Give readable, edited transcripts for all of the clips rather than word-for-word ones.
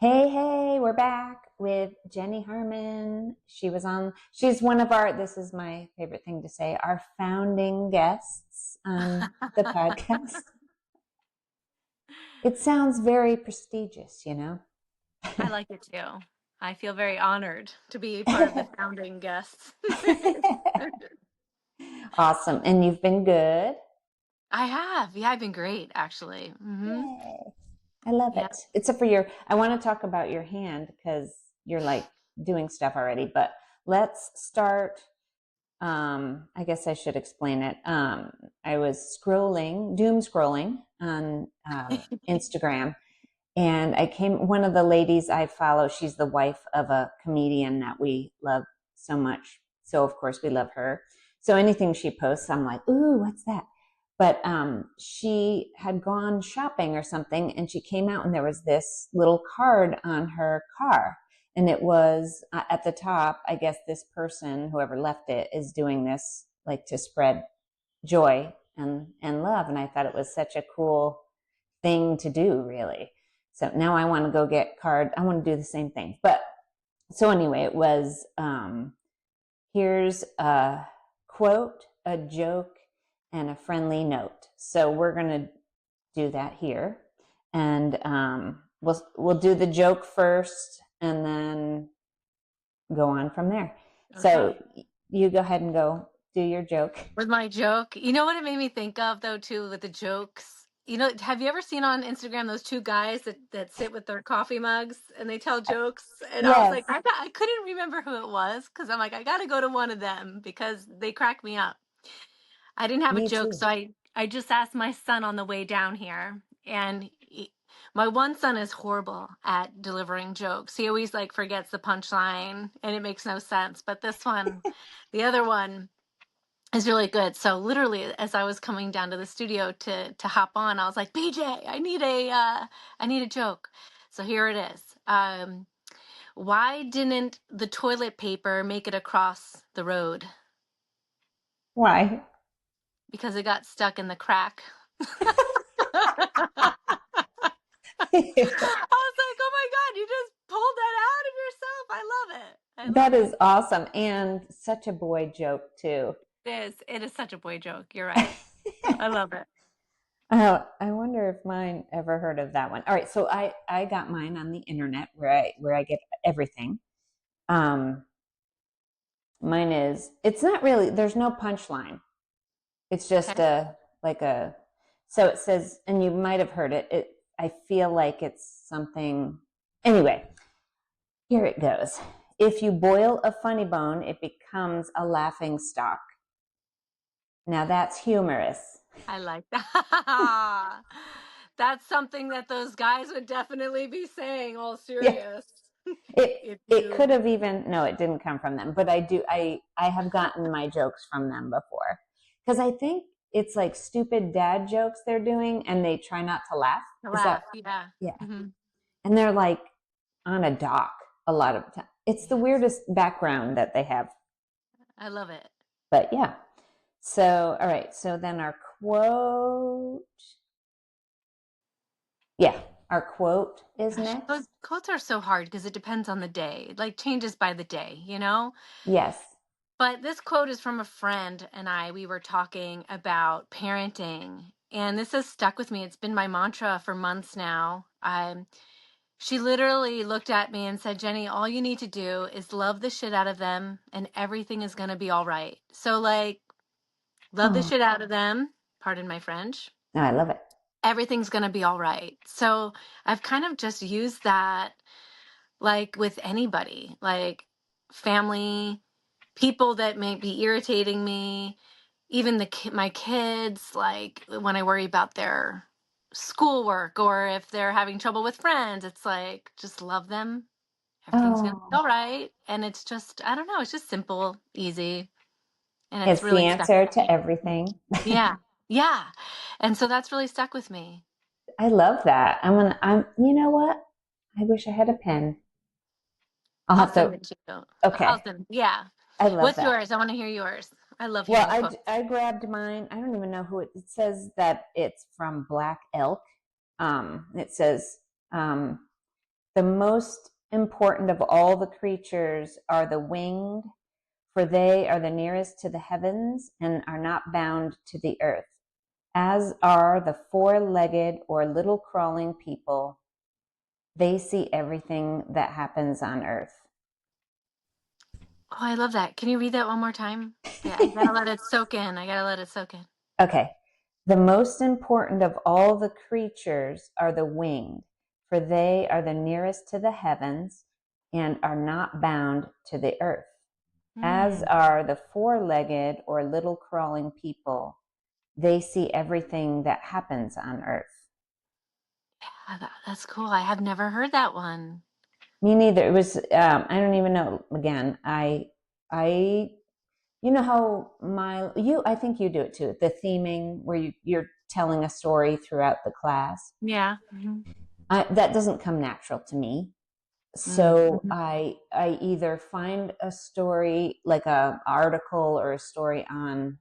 Hey, we're back with Jenni Harmon. She's one of this is my favorite thing to say, our founding guests on the podcast. It sounds very prestigious, you know? I like it too. I feel very honored to be part of the founding guests. Awesome. And you've been good? I have. Yeah, I've been great, actually. Yay. I love Yeah. it. Except for I want to talk about your hand because you're like doing stuff already, but let's start. I guess I should explain it. I was doom scrolling on Instagram, and one of the ladies I follow, she's the wife of a comedian that we love so much. So, of course, we love her. So, anything she posts, I'm like, ooh, what's that? But she had gone shopping or something, and she came out, and there was this little card on her car. And it was at the top, I guess this person, whoever left it, is doing this like to spread joy and love. And I thought it was such a cool thing to do, really. So now I want to go get card. I want to do the same thing. But so anyway, it was here's a quote, a joke, and a friendly note. So we're going to do that here. And we'll do the joke first and then go on from there. So Okay. you go ahead and do your joke. With my joke, you know what it made me think of though too with the jokes? Have you ever seen on Instagram those two guys that sit with their coffee mugs and they tell jokes? And I was Yes, like, I couldn't remember who it was because I'm like, I got to go to one of them because they crack me up. I didn't have a me joke, too. so I just asked my son on the way down here, and my one son is horrible at delivering jokes. He always like forgets the punchline, and it makes no sense. But this one, the other one, is really good. So literally, as I was coming down to the studio to hop on, I was like, BJ, I need a joke. So here it is. Why didn't the toilet paper make it across the road? Why? Because it got stuck in the crack. I was like, oh my God, you just pulled that out of yourself. I love it. I That love it. is awesome and such a boy joke too. It is such a boy joke. You're right. I love it. I wonder if mine ever heard of that one. All right, so I got mine on the internet where I get everything. Um, Mine is it's not really there's no punchline. It's just Okay. so it says, and you might have heard it. I feel like it's something. Anyway, here it goes. If you boil a funny bone, it becomes a laughing stock. Now that's humorous. I like that. That's something that those guys would definitely be saying, all Yeah, serious. it If it could you, have even no, it didn't come from them, but I have gotten my jokes from them before because I think it's like stupid dad jokes they're doing, and they try not to laugh. Is that laugh. Yeah. yeah? Hmm. And they're like on a dock a lot of time. It's the Yes. weirdest background that they have, I love it. but yeah. So all right, so then our quote, yeah, our quote is Gosh, next. quotes are so hard because it depends on the day. It, like changes by the day, you know? Yes. But this quote is from a friend and we were talking about parenting. And this has stuck with me. It's been my mantra for months now. She literally looked at me and said, Jenni, all you need to do is love the shit out of them and everything is going to be all right. So, like, love the Oh, shit out of them. Pardon my French. no, I love it. Everything's going to be all right. So, I've kind of just used that like with anybody, like family, people that may be irritating me, even my kids, like when I worry about their schoolwork or if they're having trouble with friends, it's like just love them. Everything's gonna be Oh, all right. And it's just, I don't know, it's just simple, easy, and it's it's the really stuck answer with to me. everything. Yeah. Yeah. And so that's really stuck with me. I love that. You know what? I wish I had a pen. I'll I'll have send to, it to you. I'll okay. send, yeah. I love What's that. yours? I want to hear yours. I love Well, hearing quotes. I grabbed mine. I don't even know who it says that it's from Black Elk. It says, um, The most important of all the creatures are the winged, for they are the nearest to the heavens and are not bound to the earth, as are the four-legged or little crawling people. They see everything that happens on earth. Oh, I love that. Can you read that one more time? Yeah, I gotta let it soak in. I gotta let it soak in. Okay. The most important of all the creatures are the winged, for they are the nearest to the heavens and are not bound to the earth, as Mm. are the four-legged or little crawling people. They see everything that happens on earth. Yeah, that's cool. I have never heard that one. Me neither. It was, I don't even know. Again, I, you know how I think you do it too. The theming where you're telling a story throughout the class. Yeah. Mm-hmm. That doesn't come natural to me. So Mm-hmm. I either find a story like a article or a story on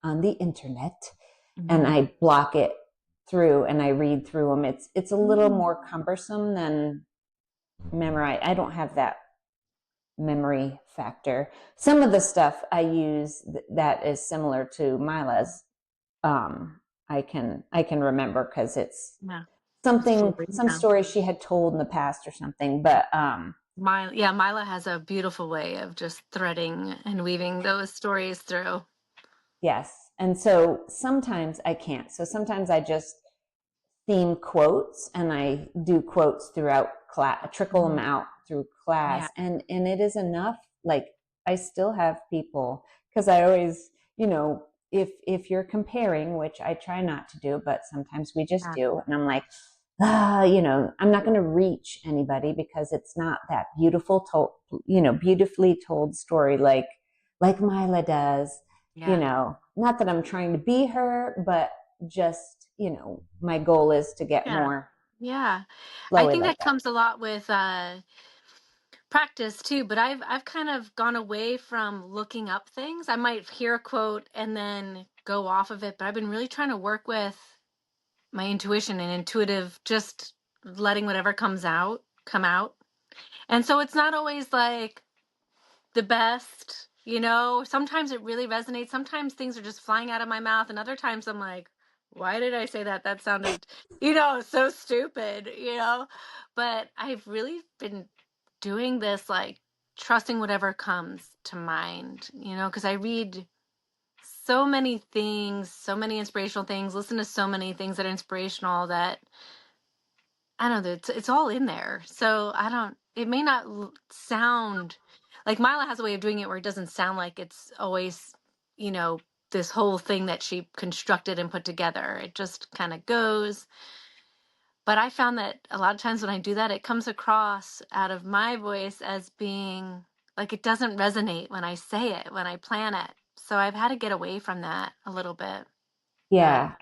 the internet, and Mm-hmm. I block it through and I read through them. It's a little more cumbersome than memorize. I don't have that memory factor. Some of the stuff I use that is similar to Mila's, I can remember because it's Yeah. It's something, fully some down. story she had told in the past or something. But Mila has a beautiful way of just threading and weaving those stories through. yes, and so sometimes I can't. So sometimes I just theme quotes and I do quotes throughout class, trickle them Mhm. out through Yeah. class, and it is enough. Like I still have people, because I always, if you're comparing, which I try not to do, but sometimes we just Yeah. do, and I'm like, I'm not going to reach anybody because it's not that beautifully told story like Mila does. Yeah. Not that I'm trying to be her, but just, my goal is to get Yeah. more Yeah. I flowy think like that that. comes a lot with practice too, but I've kind of gone away from looking up things. I might hear a quote and then go off of it, but I've been really trying to work with my intuition and intuitive, just letting whatever comes out come out. And so it's not always like the best, sometimes it really resonates. Sometimes things are just flying out of my mouth, and other times I'm like, why did I say that? That sounded, so stupid, but I've really been doing this, like trusting whatever comes to mind, because I read so many things, so many inspirational things, listen to so many things that are inspirational, that I don't know, it's all in there. So it may not sound like Mila has a way of doing it where it doesn't sound like it's always, you know, this whole thing that she constructed and put together. It just kind of goes. But I found that a lot of times when I do that, it comes across out of my voice as being like it doesn't resonate when I say it, when I plan it. So I've had to get away from that a little bit. But Yeah,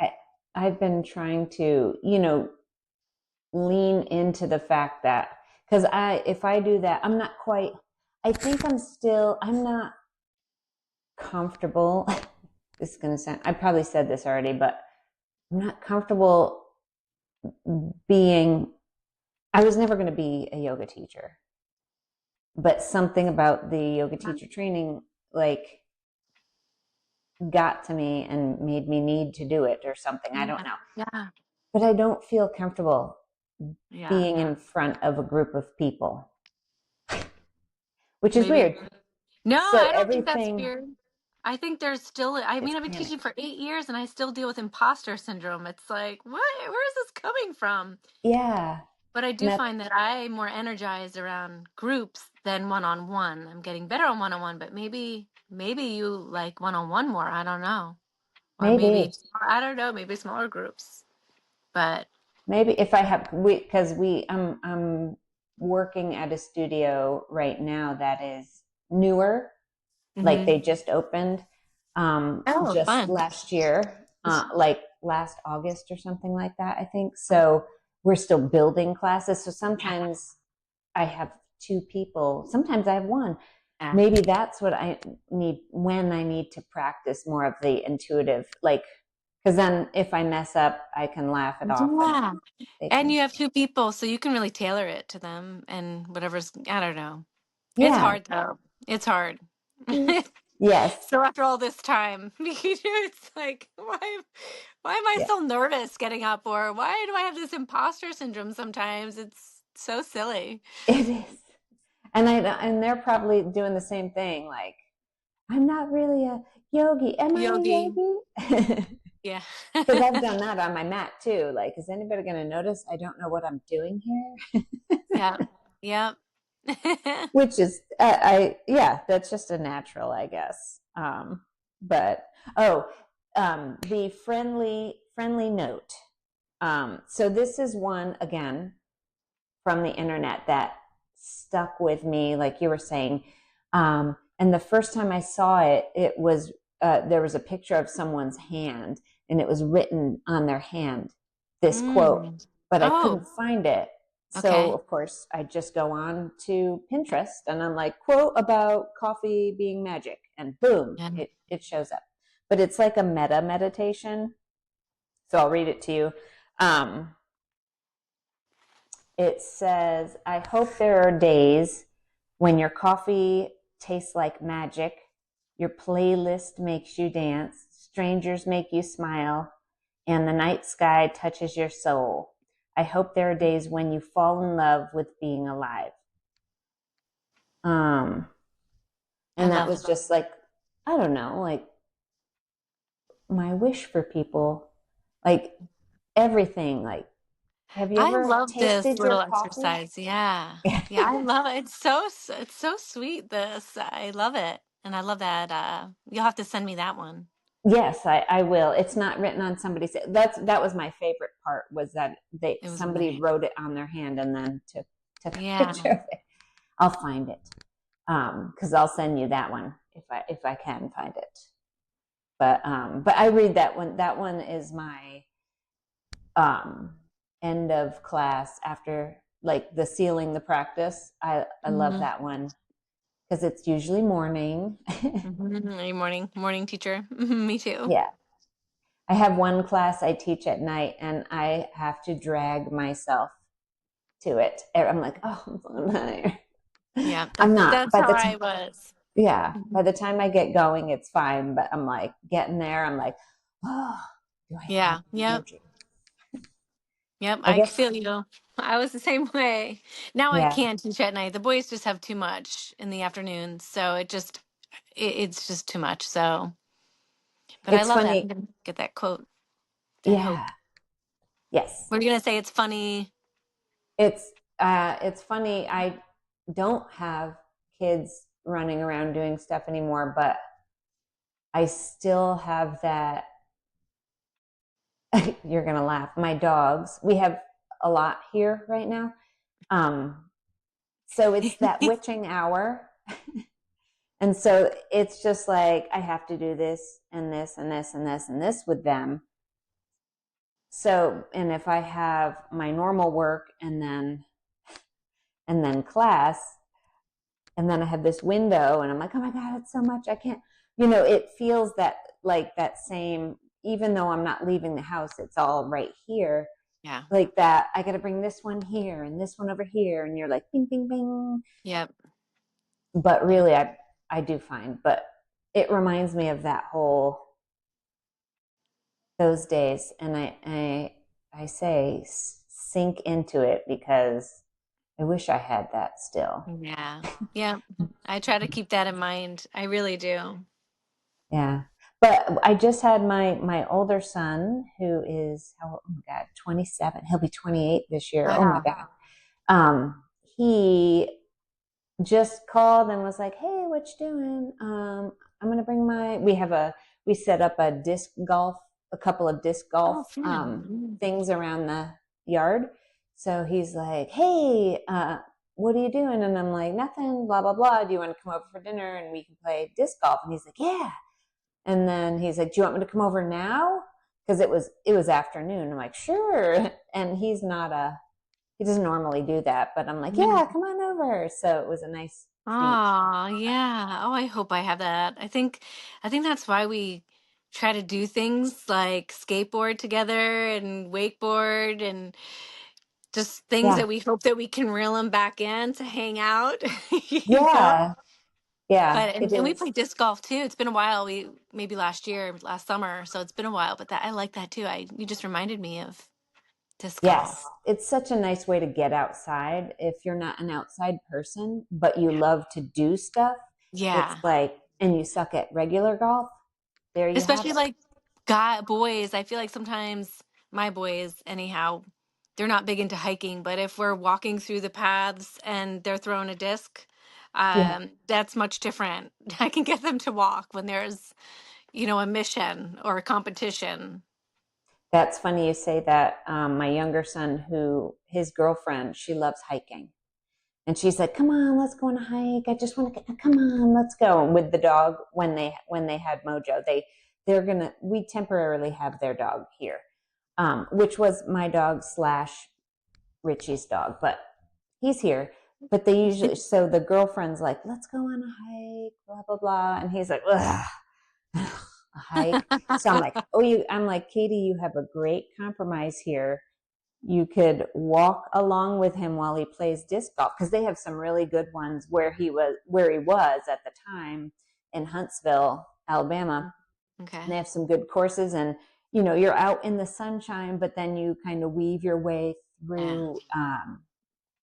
I've been trying to, lean into the fact that, because if I do that, I'm not quite, I think I'm not comfortable. This is going to sound, I probably said this already, but I'm not comfortable being, I was never going to be a yoga teacher, but something about the yoga teacher training, like, got to me and made me need to do it or something. I don't yeah, know. yeah, But I don't feel comfortable yeah. being in front of a group of people, which is Maybe. weird. No, So I don't think that's everything weird. I think there's still, I is mean, I've been panic. teaching for 8 years and I still deal with imposter syndrome. It's like, what? Where is this coming from? Yeah. But I And do that's find that I'm more energized around groups than one-on-one. I'm getting better on one-on-one, but maybe you like one-on-one more. I don't know. Or maybe, maybe, I don't know, maybe smaller groups. But maybe if I have, because I'm working at a studio right now that is newer, like hmm they just opened, oh, just fun. last year, like last August or something like that, I think. So we're still building classes. So Yeah. sometimes I have two people, sometimes I have one. Yeah. Maybe that's what I need when I need to practice more of the intuitive, like Because then if I mess up, I can laugh it off and Yeah. they And can, you have two people, so you can really tailor it to them and whatever's, I don't know. It's yeah. hard though. It's hard. Yes, So after all this time, it's like, why am I yeah, so nervous getting up? Or why do I have this imposter syndrome sometimes? It's so silly. it is. And they're probably doing the same thing. Like, I'm not really a yogi. Am I a Yogi. yogi? Yeah. Because I've done that on my mat too. Like, is anybody going to notice I don't know what I'm doing here? Yeah. Yep. Which is, yeah, that's just a natural, I guess. But oh, the friendly note. So this is one again from the internet that stuck with me, like you were saying. And the first time I saw it, it was there was a picture of someone's hand, and it was written on their hand, this quote, Mm. but I couldn't Oh, find it. So okay. of course I just go on to Pinterest and I'm like, quote about coffee being magic, and boom, Yeah. it shows up. But it's like a meta meditation. So I'll read it to you. Um, it says, I hope there are days when your coffee tastes like magic, your playlist makes you dance, strangers make you smile, and the night sky touches your soul. I hope there are days when you fall in love with being alive. Um, I and that love was that. just like, I don't know, like my wish for people, like everything. Like, have you I ever love this tasted your little coffee? exercise. Yeah. Yeah, I love it. It's so sweet, this. I love it. And I love that you'll have to send me that one. Yes, I will. It's not written on somebody's. That was my favorite part, was that they It was somebody amazing. wrote it on their hand and then took a Yeah. picture of it. I'll find it, because I'll send you that one if I can find it. But I read that one. That one is my um end of class after, like, the sealing the practice. I love Mm-hmm. that one because it's usually morning. Mm-hmm. Are you morning teacher? Me too. Yeah. I have one class I teach at night and I have to drag myself to it. I'm like, oh, I'm so tired. Yeah, I'm not. that's how I was. Yeah, Mhm. by the time I get going, it's fine. But I'm like getting there. I'm like, oh, do I have Yeah. Yep. energy? Yep. I I guess, feel you. I was the same way. Now I yeah, can't teach at night. The boys just have too much in the afternoons, so it's just too much. So, but I it's love that. I'm funny. gonna get that quote. I hope. Yeah, yes, We're gonna say it's funny. it's funny. I don't have kids running around doing stuff anymore, but I still have that. You're gonna laugh. My dogs. We have a lot here right now. Um, so it's that witching hour. And so it's just like I have to do this and this and this and this and this with them. So, and if I have my normal work and then class, and then I have this window and I'm like, oh my God, it's so much. I can't, it feels that, like that same, even though I'm not leaving the house, it's all right here. Yeah. Like that, I got to bring this one here and this one over here. And you're like, bing, bing, bing. Yep. But Yep. really, I do find, but it reminds me of that whole, those days. And I say sink into it because I wish I had that still. Yeah. Yep. I try to keep that in mind. I really do. Yeah. But I just had my older son, who is, oh my God, 27. He'll be 28 this year. Oh my Wow. God. He just called and was like, "Hey, what you doing? I'm gonna bring we set up a couple of disc golf Oh, fun. things around the yard." So he's like, "Hey, what are you doing?" And I'm like, "Nothing, blah blah blah. Do you want to come over for dinner and we can play disc golf?" And he's like, "Yeah." And then he's like, "Do you want me to come over now?" Because it was afternoon. I'm like, "Sure." And he doesn't normally do that, but I'm like, Yeah. "Yeah, come on over." So it was a nice treat. Oh, yeah. Oh, I hope I have that. I think that's why we try to do things like skateboard together and wakeboard and just things Yeah. that we hope that we can reel them back in to hang out, you know? Yeah. Yeah, But it and we is. play disc golf too. It's been a while. We maybe last summer, so it's been a while. But that I like that too. I You just reminded me of disc golf. Yes, it's such a nice way to get outside if you're not an outside person, but you love to do stuff. It's Yeah, like, and you suck at regular golf, there you have especially it. like boys. I feel like sometimes my boys, anyhow, they're not big into hiking. But if we're walking through the paths and they're throwing a disc, Yeah, that's much different. I can get them to walk when there's a mission or a competition. that's funny you say that. My younger son, who his girlfriend, she loves hiking. And she's like, "Come on, let's go on a hike. I just want to get. Come on, let's go." And with the dog, when they had Mojo, we temporarily have their dog here, which was my dog slash Richie's dog, but he's here. But they usually, so the girlfriend's like, "Let's go on a hike, blah blah blah," and he's like, "Ugh, a hike." So I'm like, I'm like, "Katie, you have a great compromise here. You could walk along with him while he plays disc golf because they have some really good ones where he was at the time in Huntsville, Alabama. And Okay. they have some good courses, and you're out in the sunshine, but then you kind of weave your way Yeah. through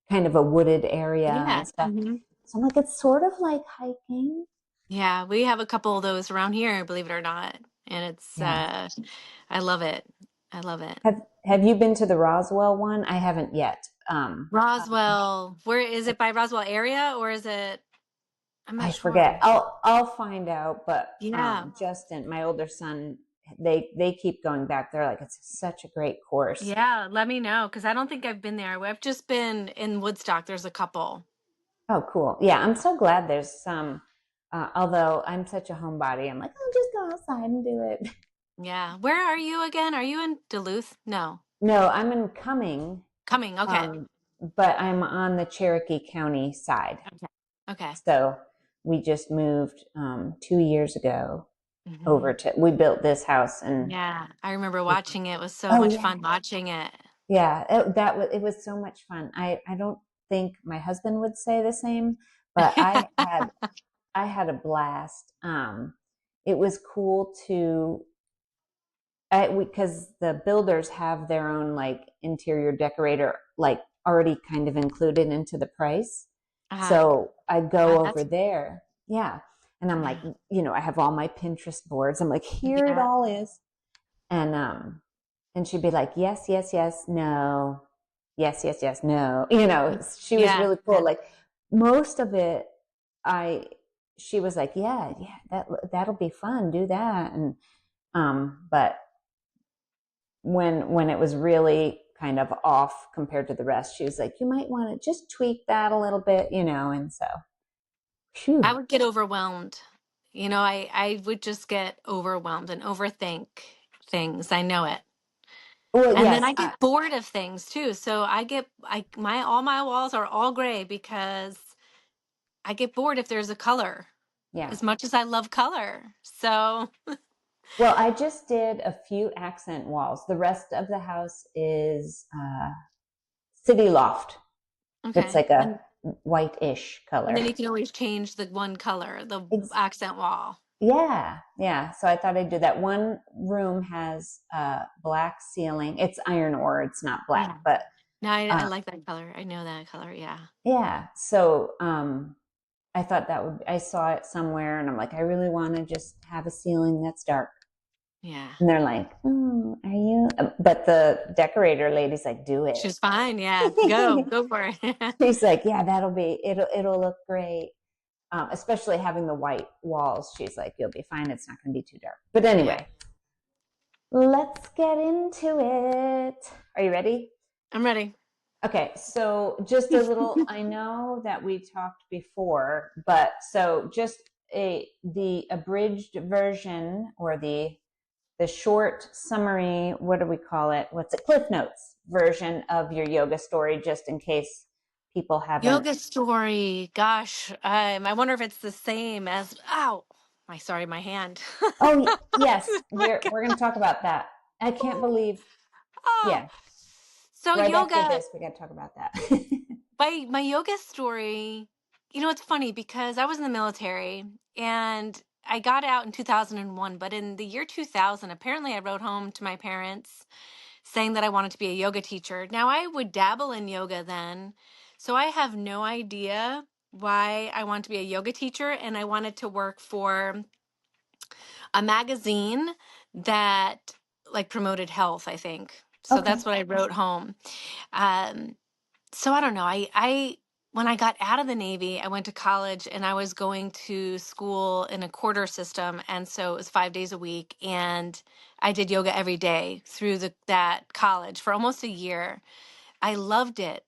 kind of a wooded area Yeah. and stuff. Hmm. So I'm like, it's sort of like hiking. Yeah, we have a couple of those around here, believe it or not. And it's Yeah. I love it. I love it. Have you been to the Roswell one? I haven't yet. Roswell, where is it, by Roswell area or is it? I'm not I sure. forget. I'll find out. But Yeah. Justin, my older son, they keep going back. They're like, it's such a great course. Yeah, let me know because I don't think I've been there. I've just been in Woodstock. There's a couple. Oh, cool. Yeah, I'm so glad there's some. Although I'm such a homebody, I'm like, I'll just go outside and do it. Yeah. Where are you again? Are you in Duluth? No. No, I'm in Cumming, Coming. Okay. um, but I'm on the Cherokee County side. Okay. Okay. So we just moved 2 years ago Hmm. over to. We built this house, and Yeah. I remember watching it. It was so oh much yeah, fun watching it. yeah, it was so much fun. I don't think my husband would say the same, but I had a blast. It was cool to because the builders have their own like interior decorator like already kind of included into the price. uh, So I go over that's there, yeah, and I'm like, yeah. I have all my Pinterest boards. I'm like, here it Yeah. all is, and she'd be like, yes, yes, yes, no, yes, yes, yes, no. She was Yeah. really cool. Like most of it, I she was like, yeah, yeah, that'll be fun. Do that, and but when it was really kind of off compared to the rest, she was like, you might want to just tweak that a little bit, and so, I phew. would get overwhelmed. I would just get overwhelmed and overthink things. I know it. Well, And then yes, I get bored of things too. So all my walls are all gray because I get bored if there's a color. yeah. As much as I love color. So, Well, I just did a few accent walls. The rest of the house is city loft. It's okay. like a white-ish And color. then you can always change the one color, the Ex- accent wall. yeah, yeah. So I thought I'd do that. One room has black ceiling. It's iron ore. It's not black, Yeah. but No, I uh, like that color. I know that color. Yeah. yeah. So I thought I saw it somewhere, and I'm like, I really want to just have a ceiling that's dark. Yeah. And they're like, oh, are you? But the decorator lady's like, do it. She's fine. Yeah. Go for it. She's like, yeah, it'll look great. Especially having the white walls. She's like, you'll be fine. It's not going to be too dark. But Yeah. anyway, let's get into it. Are you ready? I'm ready. Okay, so just a little, I know that we talked before, but so just the abridged version or the short summary, what do we call it? What's it? Cliff Notes version of your yoga story, just in case people haven't. Yoga story. Gosh, I wonder if it's the same as. Ow, sorry, my hand. Oh, yes, My we're going to talk about that. I can't God. believe. Oh, Yeah, so right after yoga, this, we got to talk about that. my yoga story, it's funny because I was in the military and I got out in 2001, but in the year 2000, apparently I wrote home to my parents saying that I wanted to be a yoga teacher. Now, I would dabble in yoga then, so I have no idea why I want to be a yoga teacher, and I wanted to work for a magazine that like promoted health, I think. So Okay. that's what I wrote home. Um, so I don't know. I when I got out of the Navy, I went to college and I was going to school in a quarter system, and so it was 5 days a week, and I did yoga every day through that college for almost a year. I loved it.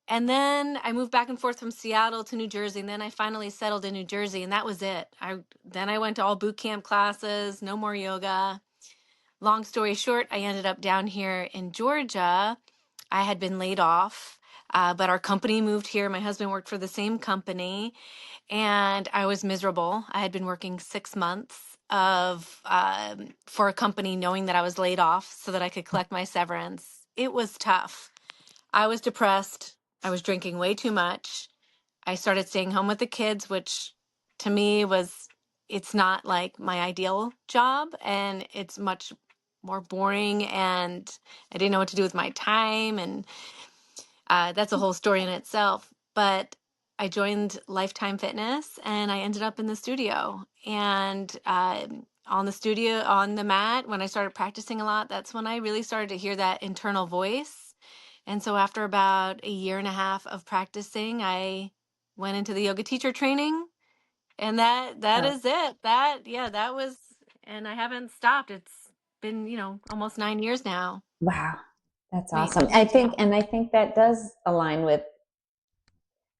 And then I moved back and forth from Seattle to New Jersey, and then I finally settled in New Jersey, and that was it. I went to all boot camp classes, no more yoga. Long story short, I ended up down here in Georgia. I had been laid off, but our company moved here. My husband worked for the same company, and I was miserable. I had been working 6 months of for a company, knowing that I was laid off, so that I could collect my severance. It was tough. I was depressed. I was drinking way too much. I started staying home with the kids, which to me it's not like my ideal job, and it's much more boring, and I didn't know what to do with my time. And that's a whole story in itself. But I joined Lifetime Fitness and I ended up in the studio. And on the studio, on the mat, when I started practicing a lot, that's when I really started to hear that internal voice. And so after about a year and a half of practicing, I went into the yoga teacher training. And that Oh, is it. That was, and I haven't stopped. It's been, almost 9 years now. wow. That's Wait, awesome. almost, yeah. I think that does align with,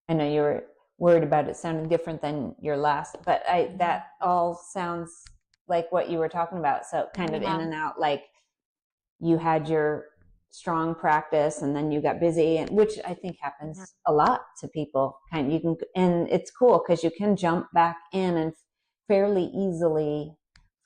I know you were worried about it sounding different than your last, but that all sounds like what you were talking about. So kind of in Yeah. and out, like you had your strong practice and then you got busy, and which I think Yeah. happens a lot to people. Kind of, you can, and it's cool because you can jump back in and fairly easily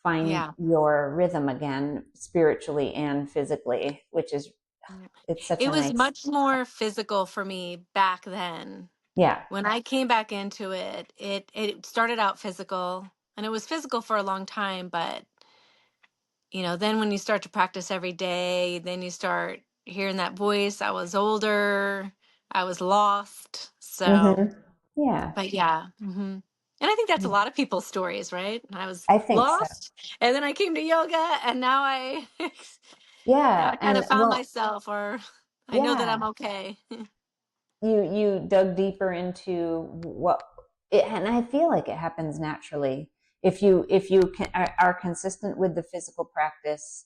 find Yeah. your rhythm again, spiritually and physically, which is, Yeah. it's such It a was nice, much more physical for me back then. yeah. When I came back into it, it started out physical, and it was physical for a long time, but then when you start to practice every day, then you start hearing that voice. I was older, I was lost. So, Mm-hmm. Yeah. but yeah. And I think that's a lot of people's stories, right? I was I think so. lost, and then I came to yoga, and now now Yeah. I kind And of found well, myself, or I know that I'm yeah, okay. you dug deeper into what it, and I feel like it happens naturally if you are consistent with the physical practice.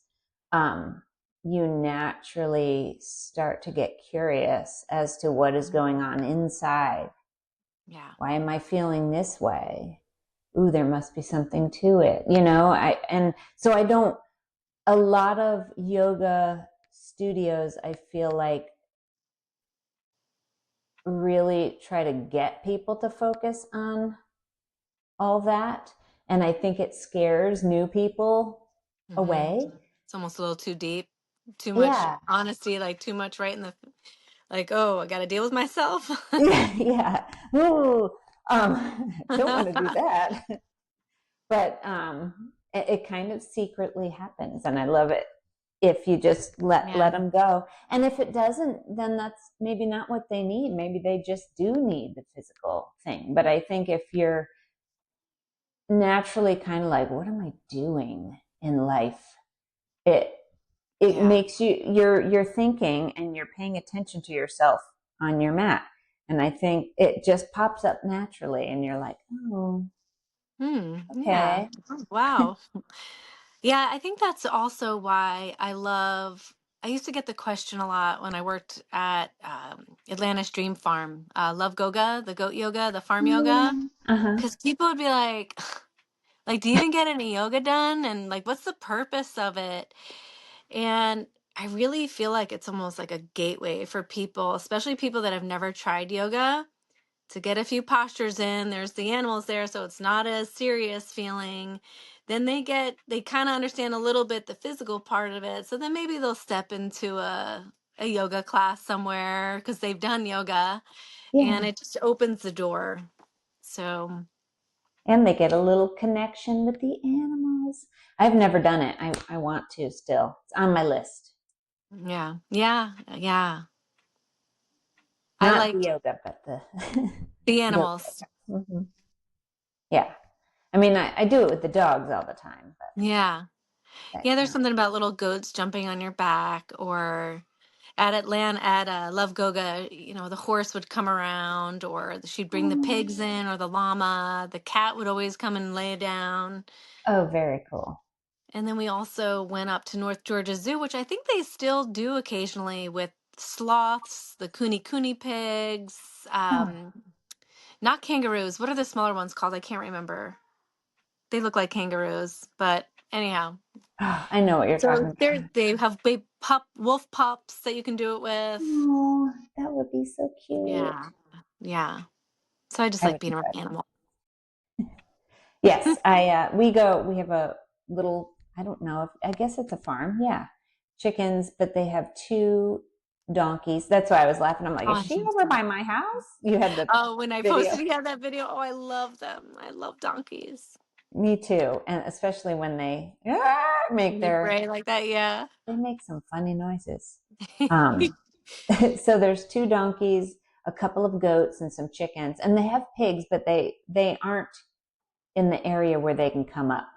um you naturally start to get curious as to what is going on inside. Yeah. Why am I feeling this way? Ooh, there must be something to it, I and so I don't, a lot of yoga studios, I feel like, really try to get people to focus on all that. And I think it scares new people hmm away. It's almost a little too deep, too much Yeah. honesty, like too much right in the, like, oh, I got to deal with myself. Yeah. Ooh. Don't want to do that. But it kind of secretly happens. And I love it if you just let Yeah. them go. And if it doesn't, then that's maybe not what they need. Maybe they just do need the physical thing. But I think if you're naturally kind of like, what am I doing in life? It it Yeah. makes you're thinking and you're paying attention to yourself on your mat. And I think it just pops up naturally and you're like, oh, Yeah. okay. Oh, wow. Yeah, I think that's also why I used to get the question a lot when I worked at Atlantis Dream Farm, Love Goga, the goat yoga, the farm Oh yoga, yeah. Uh-huh. because people would be like, do you even get any yoga done? And like, what's the purpose of it? And I really feel like it's almost like a gateway for people, especially people that have never tried yoga. to get a few postures in. There's the animals there, so it's not as serious feeling. Then they kind of understand a little bit the physical part of it. So then maybe they'll step into a yoga class somewhere because they've done yoga, and Yeah. it just opens the door. So And they get a little connection with the animals. I've never done it. I want to still. It's on my list. yeah, yeah, yeah. I Not the like yoga, but the the yoga. animals. Hmm. Yeah. I mean, I do it with the dogs all the time, but Yeah. that Yeah, there's counts. something about little goats jumping on your back, or at Atlanta at Love Goga, the horse would come around, or she'd bring the pigs Oh, in, or the llama. The cat would always come and lay down. oh, very cool. And then we also went up to North Georgia Zoo, which I think they still do occasionally with sloths, the kuni pigs, Oh, not kangaroos. What are the smaller ones called? I can't remember. They look like kangaroos, but anyhow. oh, I know what you're talking So about. they have big wolf pups that you can do it with. Oh, that would be so cute. Yeah. Yeah. So I just I like would being do around that. animals. Yes, we have a little, I don't know if, I guess it's a farm. Yeah. Chickens, but they have two donkeys. That's why I was laughing. I'm like, is she over Awesome. by my house? You had the Oh, when I video. posted that video, oh, I love them. I love donkeys. Me too. And especially when they make When they their, bray like that, yeah. they make some funny noises. Um, so there's two donkeys, a couple of goats and some chickens, and they have pigs, but they aren't in the area where they can come up.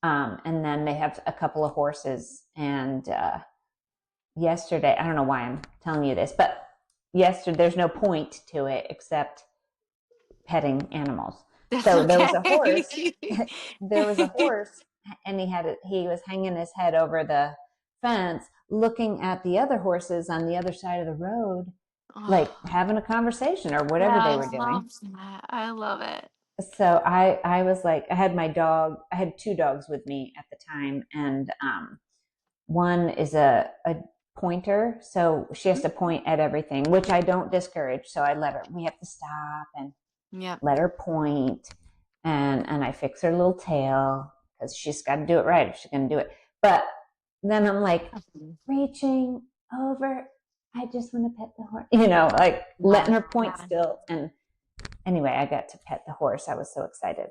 And then they have a couple of horses. And yesterday, I don't know why I'm telling you this, but yesterday, there's no point to it except petting animals. That's So there was a okay. horse. There was a horse, and he was hanging his head over the fence, looking at the other horses on the other side of the road, like Oh, having a conversation or whatever yeah, they I were doing. love that. I love it. So I was like, I had my dog. I had two dogs with me at the time, and one is a pointer, so she has to point at everything, which I don't discourage. So I let her. We have to stop and Yep. let her point, and I fix her little tail because she's got to do it right if she's going to do it. But then I'm like reaching over. I just want to pet the horse, like letting Yeah. her point Yeah. still. And anyway, I got to pet the horse. I was so excited.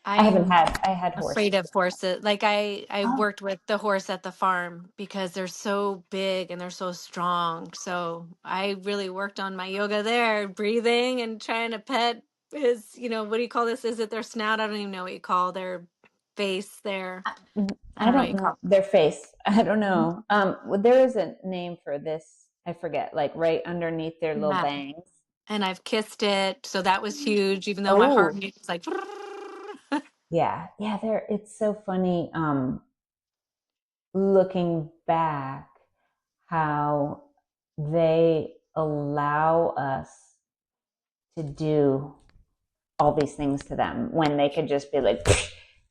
I'm I had afraid horses. of horses. Like I Oh, worked with the horse at the farm because they're so big and they're so strong. So I really worked on my yoga there, breathing and trying to pet his, what do you call this? Is it their snout? I don't even know what you call their face there. I I don't know what don't you know call their face. I don't it. know. Well, there is a name for this. I forget, like right underneath their little Yeah. bangs. And I've kissed it. So that was huge, even though my heart Oh, rate was like, yeah, yeah. It's so funny. Looking back, how they allow us to do all these things to them when they could just be like,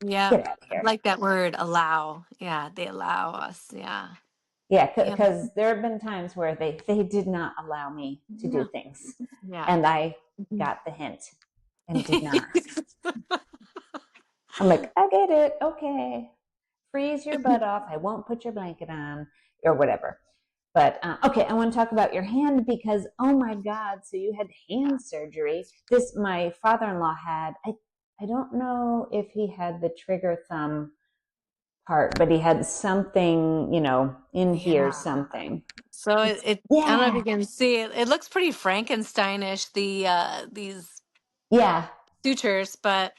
yeah, get out of I here. like that word, allow. Yeah, they allow us. Yeah. Yeah, Yeah. because there have been times where they did not allow me to do Yeah. things, Yeah. and I got the hint and did not. I'm like, I get it. Okay. Freeze your butt off. I won't put your blanket on or whatever. But okay, I want to talk about your hand because oh my God, so you had hand surgery. This my father-in-law had. I don't know if he had the trigger thumb part, but he had something, in here, Yeah. something. So It's I don't know if you yeah, can see it. It looks pretty Frankensteinish, these yeah. sutures, but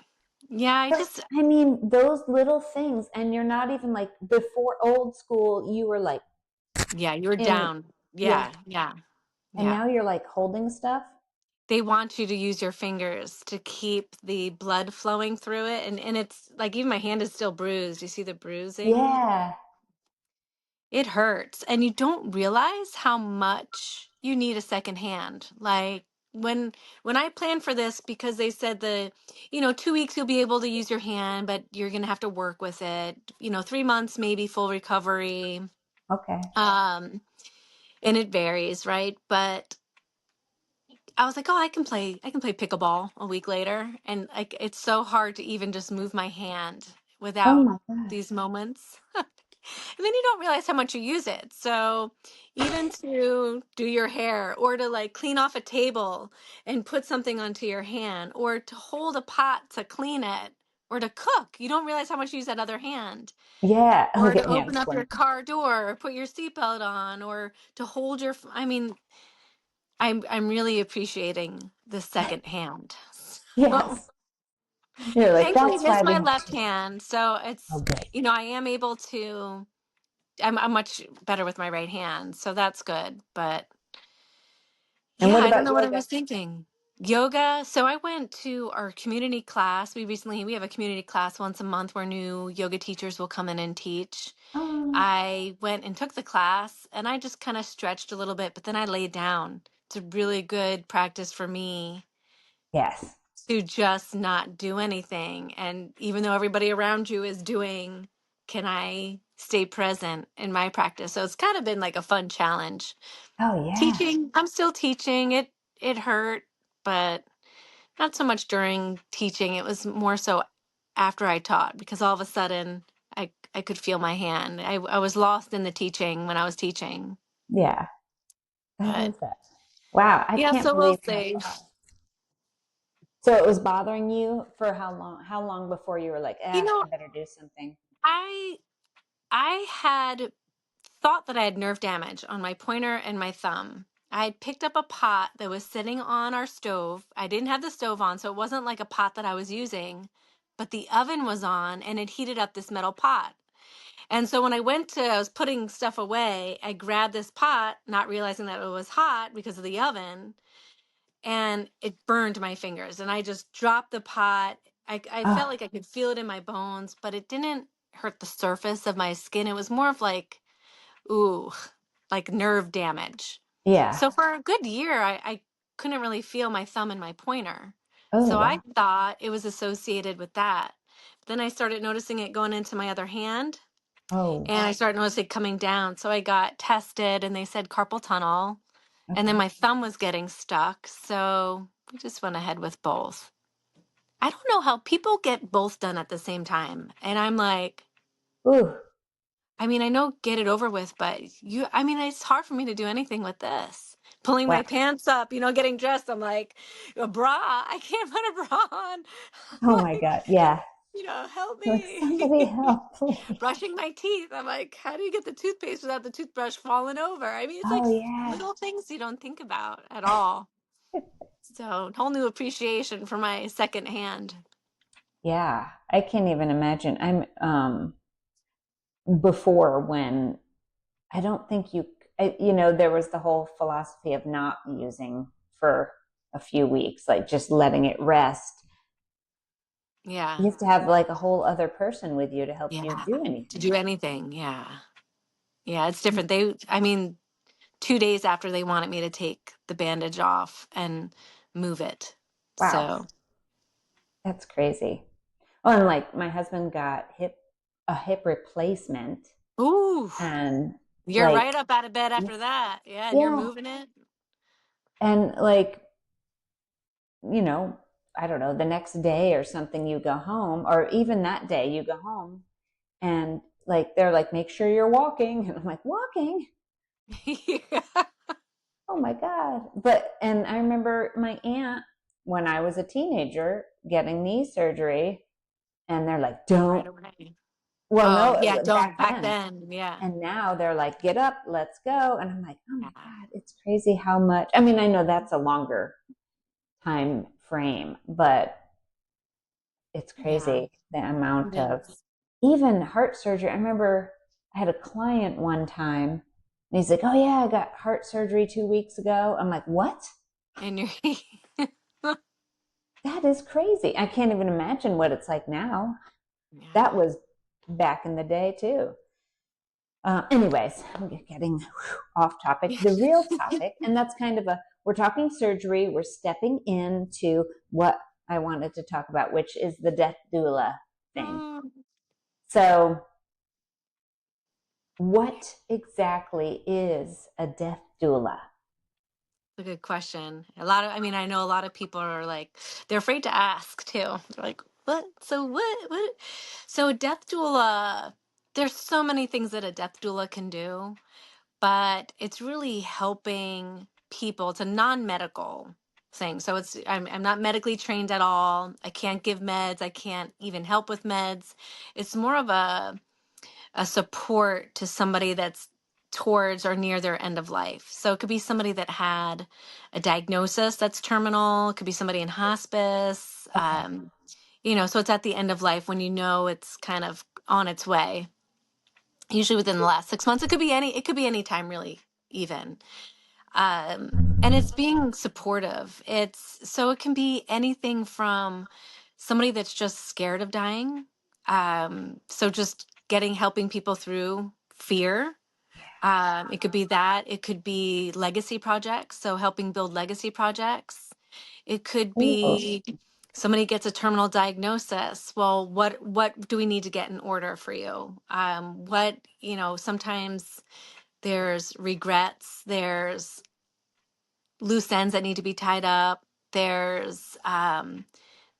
yeah, But I mean, those little things, and you're not even like before old school. You were like yeah, you're in down. yeah, Yeah, yeah, and yeah. now you're like holding stuff. They want you to use your fingers to keep the blood flowing through it. And it's like even my hand is still bruised. You see the bruising? Yeah. It hurts. And you don't realize how much you need a second hand. Like when I planned for this, because they said 2 weeks you'll be able to use your hand, but you're gonna have to work with it. 3 months maybe full recovery. Okay. Um, and it varies, right? But I was like, oh, I can play pickleball a week later. And like, it's so hard to even just move my hand Oh without my gosh. these moments. And then you don't realize how much you use it. So even to do your hair or to like clean off a table and put something onto your hand or to hold a pot to clean it or to cook, you don't realize how much you use that other hand. Yeah. Or to Okay. Yeah. open up Explain. your car door or put your seatbelt on or to hold your, I mean, I'm really appreciating the second hand. So Yes. You're like, thankfully that's it is why we my have left to. hand. So Oh, it's, good. I am able to, I'm much better with my right hand. So that's good. But And yeah, what I don't about know what I yoga? was thinking. Yoga. So I went to our community class. We have a community class once a month where new yoga teachers will come in and teach. Um, I went and took the class and I just kind of stretched a little bit, but then I laid down. It's a really good practice for me yes. to just not do anything. And even though everybody around you is doing, can I stay present in my practice? So it's kind of been like a fun challenge. Oh, yeah. Teaching, I'm still teaching. It hurt, but not so much during teaching. It was more so after I taught because all of a sudden I could feel my hand. I was lost in the teaching when I was teaching. Yeah. That But is it. Wow. I yeah, can't so we'll believe how see. far. So it was bothering you for how long? How long before you were like, You I know, better do something? I I had thought that I had nerve damage on my pointer and my thumb. I had picked up a pot that was sitting on our stove. I didn't have the stove on, so it wasn't like a pot that I was using, but the oven was on and it heated up this metal pot. And so when I was putting stuff away, I grabbed this pot, not realizing that it was hot because of the oven, and it burned my fingers. And I just dropped the pot. I felt Oh, like I could feel it in my bones, but it didn't hurt the surface of my skin. It was more of like, ooh, like nerve damage. yeah. So for a good year, I couldn't really feel my thumb and my pointer. Oh, So I wow. thought it was associated with that. Then I started noticing it going into my other hand Oh, and I started noticing it coming down. So I got tested and they said carpal tunnel. And then okay. my thumb was getting stuck. So we just went ahead with both. I don't know how people get both done at the same time. And I'm like, Ooh, I mean, I know get it over with, but I mean, it's hard for me to do anything with this. Pulling wow. my pants up, getting dressed. I'm like, a bra, I can't put a bra on. Oh I'm my like, God. Yeah. help Like, me. somebody help, please. Brushing my teeth. I'm like, how do you get the toothpaste without the toothbrush falling over? I mean, it's like Oh, yeah. little things you don't think about at all. So, whole new appreciation for my second hand. Yeah. I can't even imagine. Before when I don't think there was the whole philosophy of not using for a few weeks, like just letting it rest. Yeah. You have to have like a whole other person with you to help you Yeah. do To anything. do anything. Yeah. Yeah. It's different. I mean, 2 days after they wanted me to take the bandage off and move it. Wow, So, that's crazy. Oh, and like my husband got a hip replacement, ooh, and you're like, right up out of bed yeah, after that. Yeah. And you're yeah, moving it. and like, you know, I don't know, the next day or something, you go home, or even that day, you go home, and like they're like, make sure you're walking, and I'm like, walking. Yeah. Oh my God. And I remember my aunt when I was a teenager getting knee surgery, and they're like, Right don't, away. well, Oh, no, yeah. back Don't back then. then. Yeah. And now they're like, get up, let's go. And I'm like, oh my Yeah. God, it's crazy how much. I mean, I know that's a longer time frame, but it's Yeah. crazy the amount It of is. even heart surgery. I remember I had a client one time, and he's like, oh yeah, I got heart surgery 2 weeks ago. I'm like, what? And you're, That is crazy. I can't even imagine what it's like now. That yeah. was back in the day too. Anyways, I'm getting off topic. The real topic, and that's kind of we're talking surgery. We're stepping into what I wanted to talk about, which is the death doula thing. Mm, So, what exactly is a death doula? a good question. I mean, I know a lot of people are like, they're afraid to ask too. They're like, what? So what? So a death doula, there's so many things that a death doula can do, but it's really helping people. It's a non-medical thing. So I'm not medically trained at all. I can't give meds. I can't even help with meds. It's more of a support to somebody that's towards or near their end of life. So it could be somebody that had a diagnosis that's terminal. It could be somebody in hospice. Okay. So it's at the end of life when you know it's kind of on its way. Usually within the last 6 months. It could be any time really, even. And it's being supportive. It can be anything from somebody that's just scared of dying. So just helping people through fear. It could be that. It could be legacy projects. So helping build legacy projects. It could Ooh. be somebody gets a terminal diagnosis. Well, what do we need to get in order for you? Sometimes there's regrets. Loose ends that need to be tied up. There's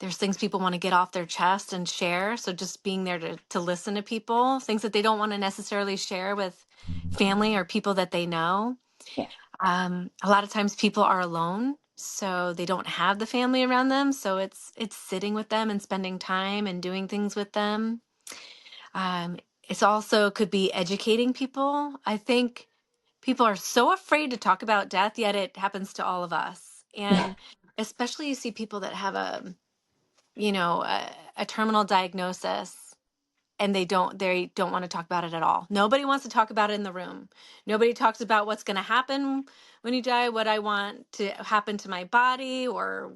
things people want to get off their chest and share. So just being there to listen to people, things that they don't want to necessarily share with family or people that they know. Yeah. A lot of times people are alone, so they don't have the family around them. So it's sitting with them and spending time and doing things with them. It's also could be educating people. I think people are so afraid to talk about death, yet it happens to all of us. Yeah. And especially you see people that have a terminal diagnosis and they don't want to talk about it at all. Nobody wants to talk about it in the room. Nobody talks about what's going to happen when you die, what I want to happen to my body, or,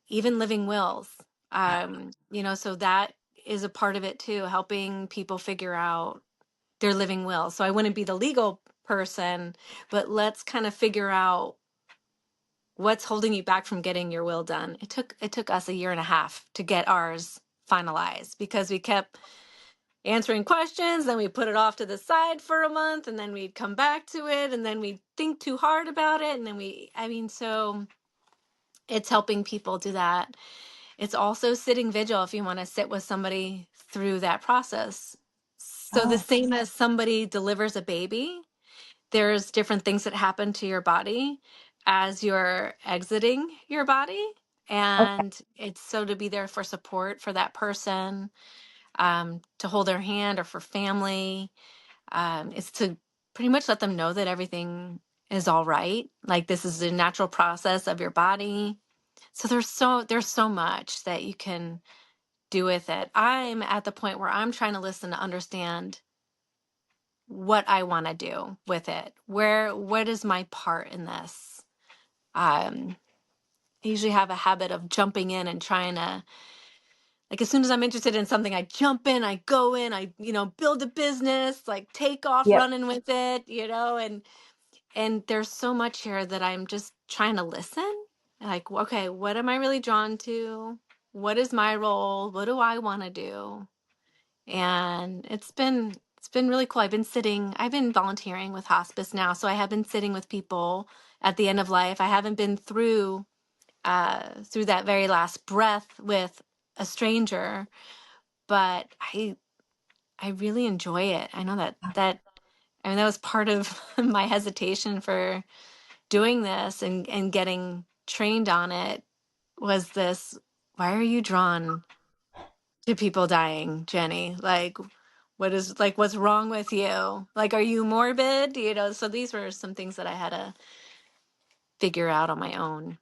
even living wills. So that is a part of it too, helping people figure out their living will. So I wouldn't be the legal person, but let's kind of figure out what's holding you back from getting your will done. It took us a year and a half to get ours finalized because we kept answering questions, then we put it off to the side for a month, and then we'd come back to it, and then we'd think too hard about it, and then so it's helping people do that. It's also sitting vigil if you want to sit with somebody through that process. So the Oh, same as somebody delivers a baby, there's different things that happen to your body as you're exiting your body. okay. And it's so to be there for support for that person, to hold their hand, or for family. It's to pretty much let them know that everything is all right. Like this is a natural process of your body. So there's so much that you can do with it. I'm at the point where I'm trying to listen to understand what I want to do with it. What is my part in this? I usually have a habit of jumping in and trying to, like, as soon as I'm interested in something, I jump in, I go in, I build a business, like take off Yep. running with it, and there's so much here that I'm just trying to listen. Like, okay, what am I really drawn to? What is my role? What do I want to do? And it's been really cool. I've been volunteering with hospice now, so I have been sitting with people at the end of life. I haven't been through that very last breath with a stranger, but I really enjoy it. I know that was part of my hesitation for doing this and getting trained on it, was this, why are you drawn to people dying, Jenny? Like, what's wrong with you? Like, are you morbid? So these were some things that I had to figure out on my own.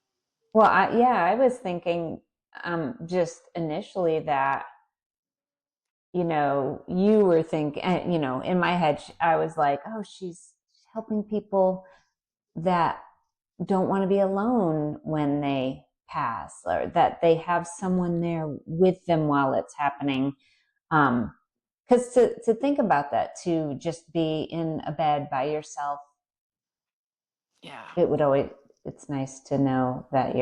Well, I was thinking just initially that, you were thinking, in my head, I was like, oh, she's helping people that don't want to be alone when they pass, or that they have someone there with them while it's happening. Because to think about that, to just be in a bed by yourself, Yeah. it would always, it's nice to know that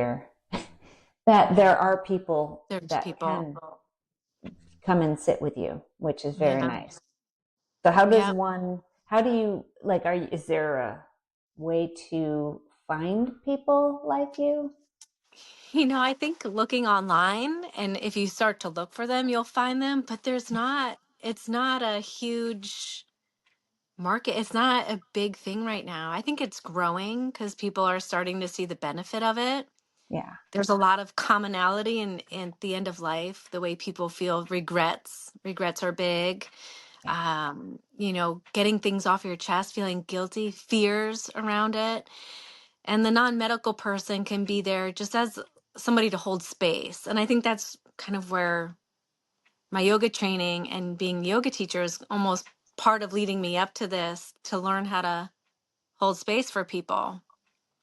that there are people There's that people. can come and sit with you, which is very Yeah. nice. So how Yeah. do you, like, is there a way to find people like you? I think looking online, and if you start to look for them, you'll find them, but it's not a huge market. It's not a big thing right now. I think it's growing because people are starting to see the benefit of it. Yeah. There's a lot of commonality in the end of life, the way people feel regrets. Regrets are big. Yeah. Getting things off your chest, feeling guilty, fears around it. And the non-medical person can be there just as somebody to hold space. And I think that's kind of where my yoga training and being yoga teacher is almost part of leading me up to this, to learn how to hold space for people.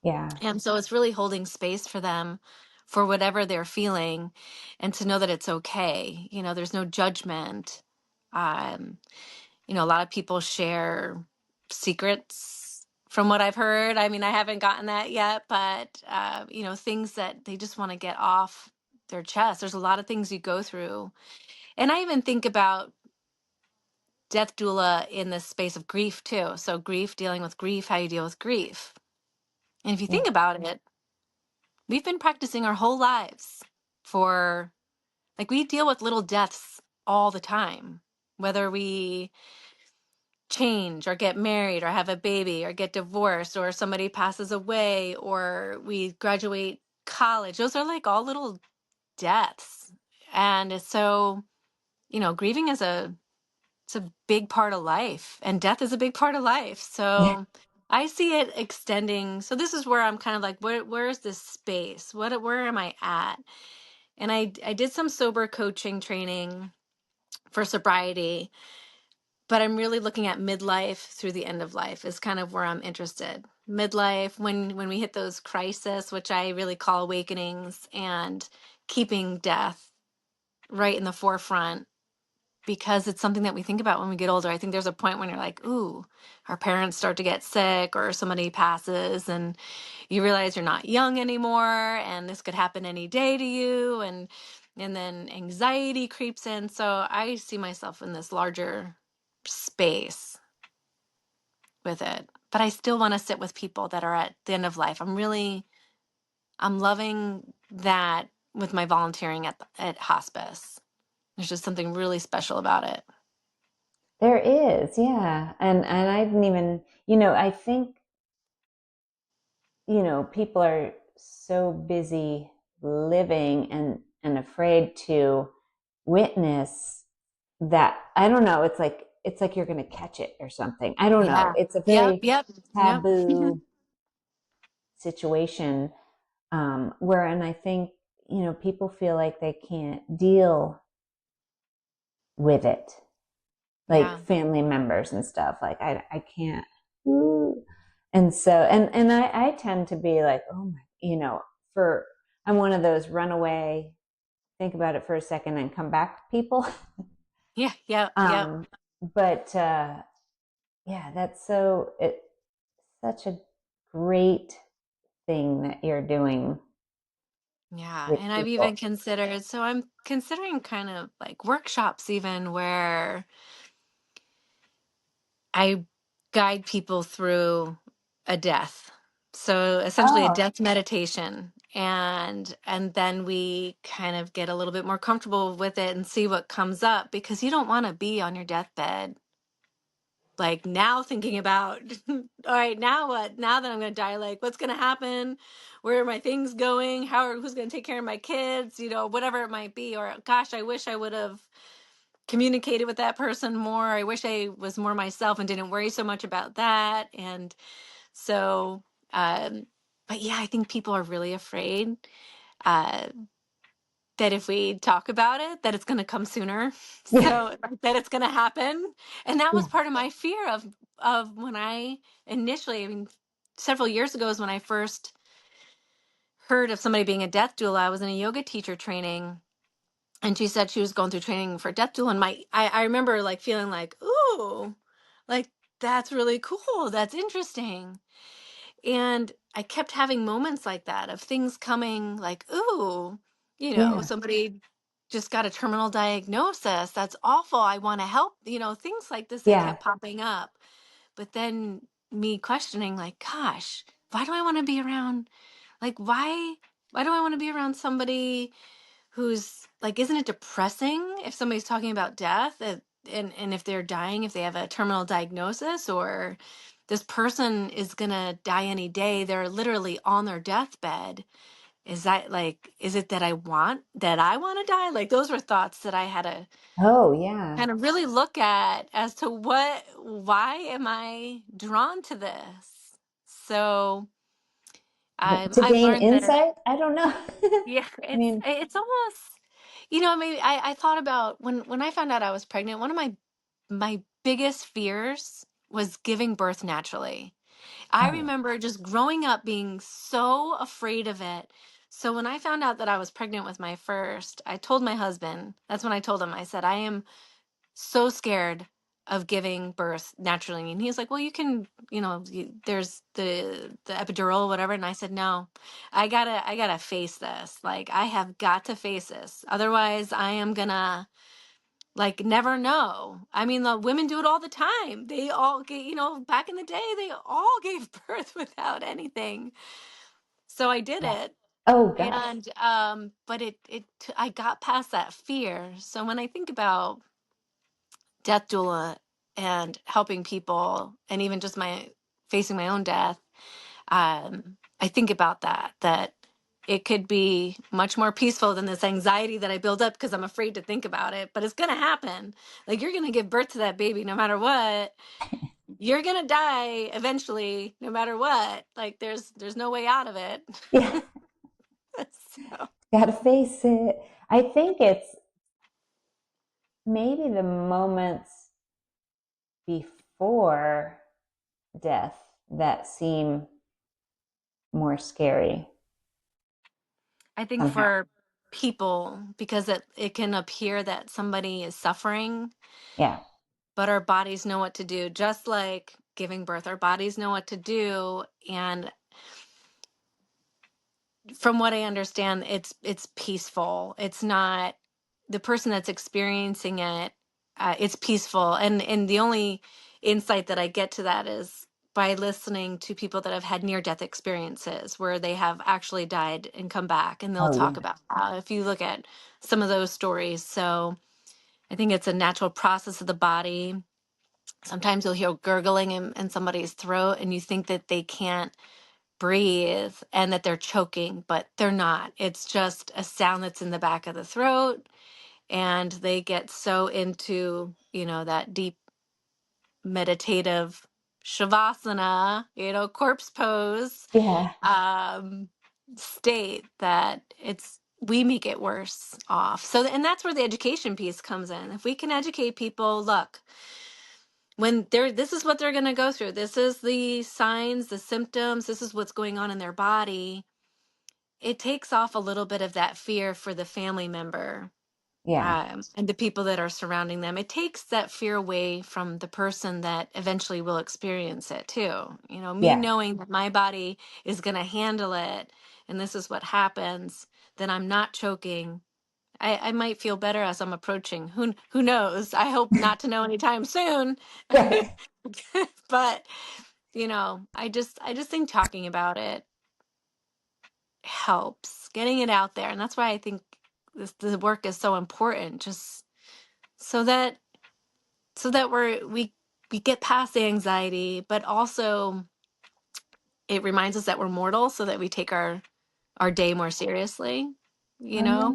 Yeah. And so it's really holding space for them for whatever they're feeling, and to know that it's okay. There's no judgment. Um, a lot of people share secrets from what I've heard. I mean, I haven't gotten that yet, but, things that they just want to get off their chest. There's a lot of things you go through. And I even think about death doula in the space of grief too. So grief, dealing with grief, how you deal with grief. And if you Yeah. think about it, we've been practicing our whole lives for, like, we deal with little deaths all the time, whether we change or get married or have a baby or get divorced or somebody passes away or we graduate college. Those are like all little deaths. And so, grieving it's a big part of life, and death is a big part of life. So I see it extending. So this is where I'm kind of like, where is this space? Where am I at? And I did some sober coaching training for sobriety, but I'm really looking at midlife through the end of life is kind of where I'm interested. Midlife, when we hit those crises, which I really call awakenings, and keeping death right in the forefront, because it's something that we think about when we get older. I think there's a point when you're like, ooh, our parents start to get sick or somebody passes, and you realize you're not young anymore and this could happen any day to you, and then anxiety creeps in. So I see myself in this larger space with it. But I still want to sit with people that are at the end of life. I'm loving that with my volunteering at hospice. There's just something really special about it. There is, yeah. And I didn't even, I think, people are so busy living and afraid to witness that. I don't know, it's like you're going to catch it or something. I don't know. Yeah. It's a Yep. very Yep. Yep. taboo situation, wherein I think, people feel like they can't deal with it, like Yeah. family members and stuff. Like I can't. Ooh. And so and I tend to be like, oh my, for I'm one of those runaway, think about it for a second and come back people. Yeah. Yep. Yep. um, but yeah, that's it's such a great thing that you're doing Yeah. with And I've even people. considered, so I'm considering kind of like workshops, even where I guide people through a death. So essentially a Oh, death meditation. And then we kind of get a little bit more comfortable with it and see what comes up, because you don't want to be on your deathbed like now thinking about, all right, now what? Now that I'm going to die, like what's going to happen? Where are my things going? Who's going to take care of my kids? Whatever it might be. Or gosh, I wish I would have communicated with that person more. I wish I was more myself and didn't worry so much about that. And so, but yeah, I think people are really afraid uh, that if we talk about it, that it's going to come sooner. yeah, So that it's going to happen. And that was yeah, part of my fear of when I initially, I mean, several years ago is when I first heard of somebody being a death doula. I was in a yoga teacher training, and she said she was going through training for death doula. And I remember like feeling like, ooh, like that's really cool. That's interesting. And I kept having moments like that of things coming like, ooh, yeah, somebody just got a terminal diagnosis. That's awful. I want to help, things like this that yeah, kept popping up. But then me questioning, like, gosh, why do I want to be around, like, why do I want to be around somebody who's like, isn't it depressing if somebody's talking about death, and if they're dying, if they have a terminal diagnosis, or this person is gonna die any day, they're literally on their deathbed. Is that like, is it that I want to die? Like, those were thoughts that I had to Oh, yeah. kind of really look at as to why am I drawn to this? So To I've gain learned that, insight? I don't know. yeah, I mean, it's almost, maybe I thought about when I found out I was pregnant, one of my biggest fears was giving birth naturally. I oh, yeah. remember just growing up being so afraid of it. So when I found out that I was pregnant with my first, I told my husband, that's when I told him, I said, I am so scared of giving birth naturally. And he's like, well, you can, there's the epidural, whatever. And I said, no, I gotta face this. Like, I have got to face this. Otherwise I am gonna, like, never know. I mean, the women do it all the time. They all get, back in the day, they all gave birth without anything. So I did Yeah. it. Oh, gosh. And but I got past that fear. So when I think about death doula and helping people, and even just my facing my own death, I think about that it could be much more peaceful than this anxiety that I build up because I'm afraid to think about it. But it's gonna happen. Like, you're gonna give birth to that baby no matter what. You're gonna die eventually, no matter what. Like, there's no way out of it. Yeah. So Gotta face it. I think it's maybe the moments before death that seem more scary I think somehow. for people, because it can appear that somebody is suffering, Yeah. but our bodies know what to do. Just like giving birth, our bodies know what to do. And from what I understand, it's peaceful. It's not the person that's experiencing it. It's peaceful, and the only insight that I get to that is by listening to people that have had near death experiences where they have actually died and come back, and they'll Oh, talk yeah. about how, if you look at some of those stories. So I think it's a natural process of the body. Sometimes you'll hear gurgling in somebody's throat, and you think that they can't breathe and that they're choking, but they're not. It's just a sound that's in the back of the throat, and they get so into, that deep meditative shavasana, corpse pose, Yeah. um, state that we make it worse off. So, and that's where the education piece comes in. If we can educate people, look, this is what they're going to go through. This is the signs, the symptoms. This is what's going on in their body. It takes off a little bit of that fear for the family member, Yeah. and the people that are surrounding them. It takes that fear away from the person that eventually will experience it too. Me Yeah. knowing that my body is going to handle it, and this is what happens, then I'm not choking. I might feel better as I'm approaching. Who knows? I hope not to know anytime soon. Right. But I just think talking about it helps, getting it out there, and that's why I think the work is so important, just so that we get past the anxiety, but also it reminds us that we're mortal, so that we take our day more seriously. Oh, yeah.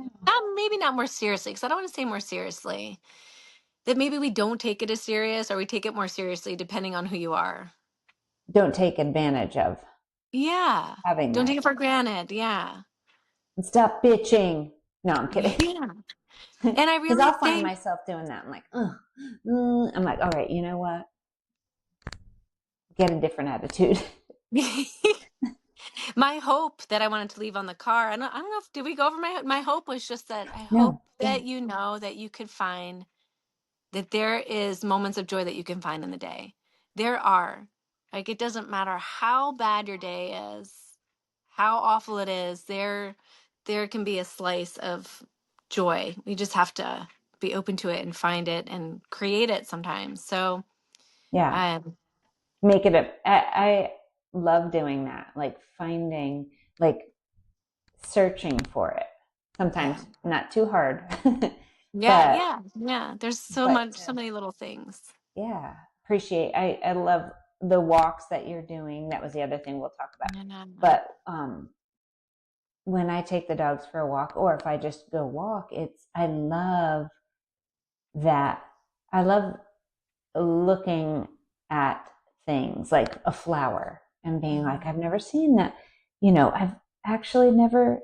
Maybe not more seriously, because I don't want to say more seriously. That maybe we don't take it as serious, or we take it more seriously, depending on who you are. Don't take advantage of Yeah, having don't that. take it for granted. Yeah, And stop bitching. No, I'm kidding. yeah. And I Because really I'll find think myself doing that. I'm like, ugh. I'm like, all right, you know what? Get a different attitude. my hope that I wanted to leave on the car. I don't know if did we go over my hope was just that I hope No. Yeah. that that you could find that there is moments of joy that you can find in the day. There are. Like, it doesn't matter how bad your day is, how awful it is, there can be a slice of joy. We just have to be open to it and find it and create it sometimes. So Yeah. um Make it a. I love doing that, like finding, like searching for it. Yeah. Sometimes not too hard, Yeah, but yeah, yeah. There's so but much, so many little things. yeah, appreciate. I love the walks that you're doing. That was the other thing we'll talk about. Yeah. But when I take the dogs for a walk, or if I just go walk, it's I love that. I love looking at things like a flower and being like, Mhm. I've never seen that. I've actually never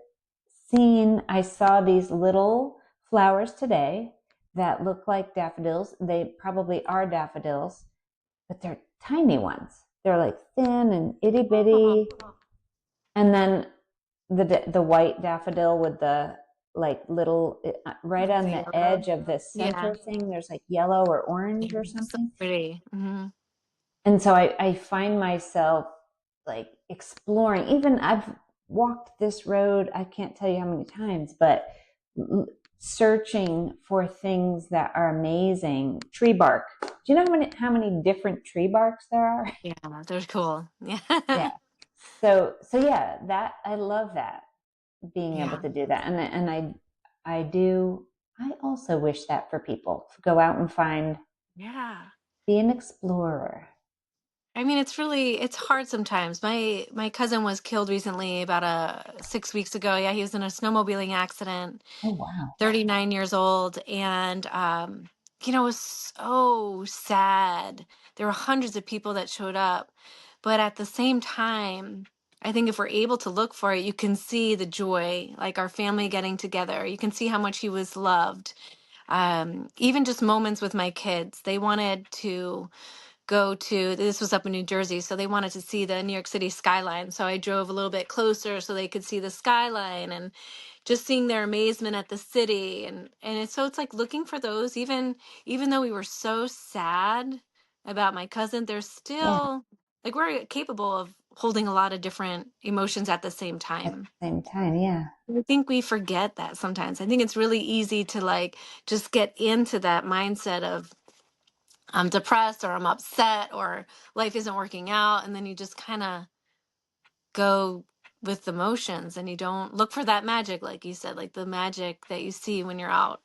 seen, I saw these little flowers today that look like daffodils. They probably are daffodils, but they're tiny ones. They're like thin and itty Oh, bitty. And then the white daffodil with the like little right on the the yellow. edge of the Yeah. center thing, there's like yellow or orange Yeah. or So something. pretty. And so I find myself like exploring. Even I've walked this road, I can't tell you how many times, but searching for things that are amazing. Tree bark. Do you know how many different tree barks there are? Yeah, they're cool. Yeah. Yeah. So yeah, that I love that, being able Yeah. to do that. And I do I also wish that for people. Go out and find, Yeah. be an explorer. I mean, it's hard sometimes. My cousin was killed recently about 6 weeks ago. Yeah, he was in a snowmobiling accident, Oh wow. 39 years old, and it was so sad. There were hundreds of people that showed up, but at the same time, I think if we're able to look for it, you can see the joy, like our family getting together. You can see how much he was loved. Even just moments with my kids, they wanted to go to, this was up in New Jersey, so they wanted to see the New York City skyline. So I drove a little bit closer so they could see the skyline, and just seeing their amazement at the city. And it's like looking for those, even though we were so sad about my cousin, there's Yeah. still, like, we're capable of holding a lot of different emotions at the same At time. the same time, yeah. I think we forget that sometimes. I think it's really easy to like just get into that mindset of I'm depressed or I'm upset or life isn't working out. And then you just kind of go with the motions and you don't look for that magic, like you said, like the magic that you see when you're out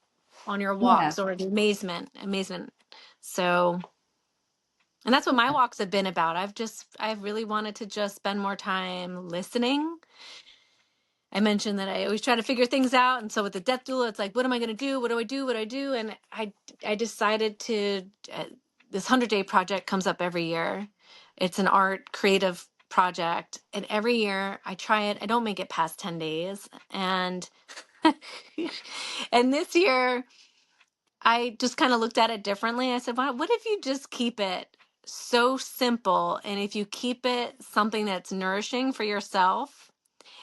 on your Yeah. walks, or the amazement. So, and that's what my Yeah. walks have been about. I've really wanted to just spend more time listening. I mentioned that I always try to figure things out. And so with the death doula, it's like, what am I going to do? What do I do? What do I do? And I decided to, this 100-day project comes up every year. It's an art creative project. And every year I try it. I don't make it past 10 days. And, and this year I just kind of looked at it differently. I said, what if you just keep it so simple? And if you keep it something that's nourishing for yourself,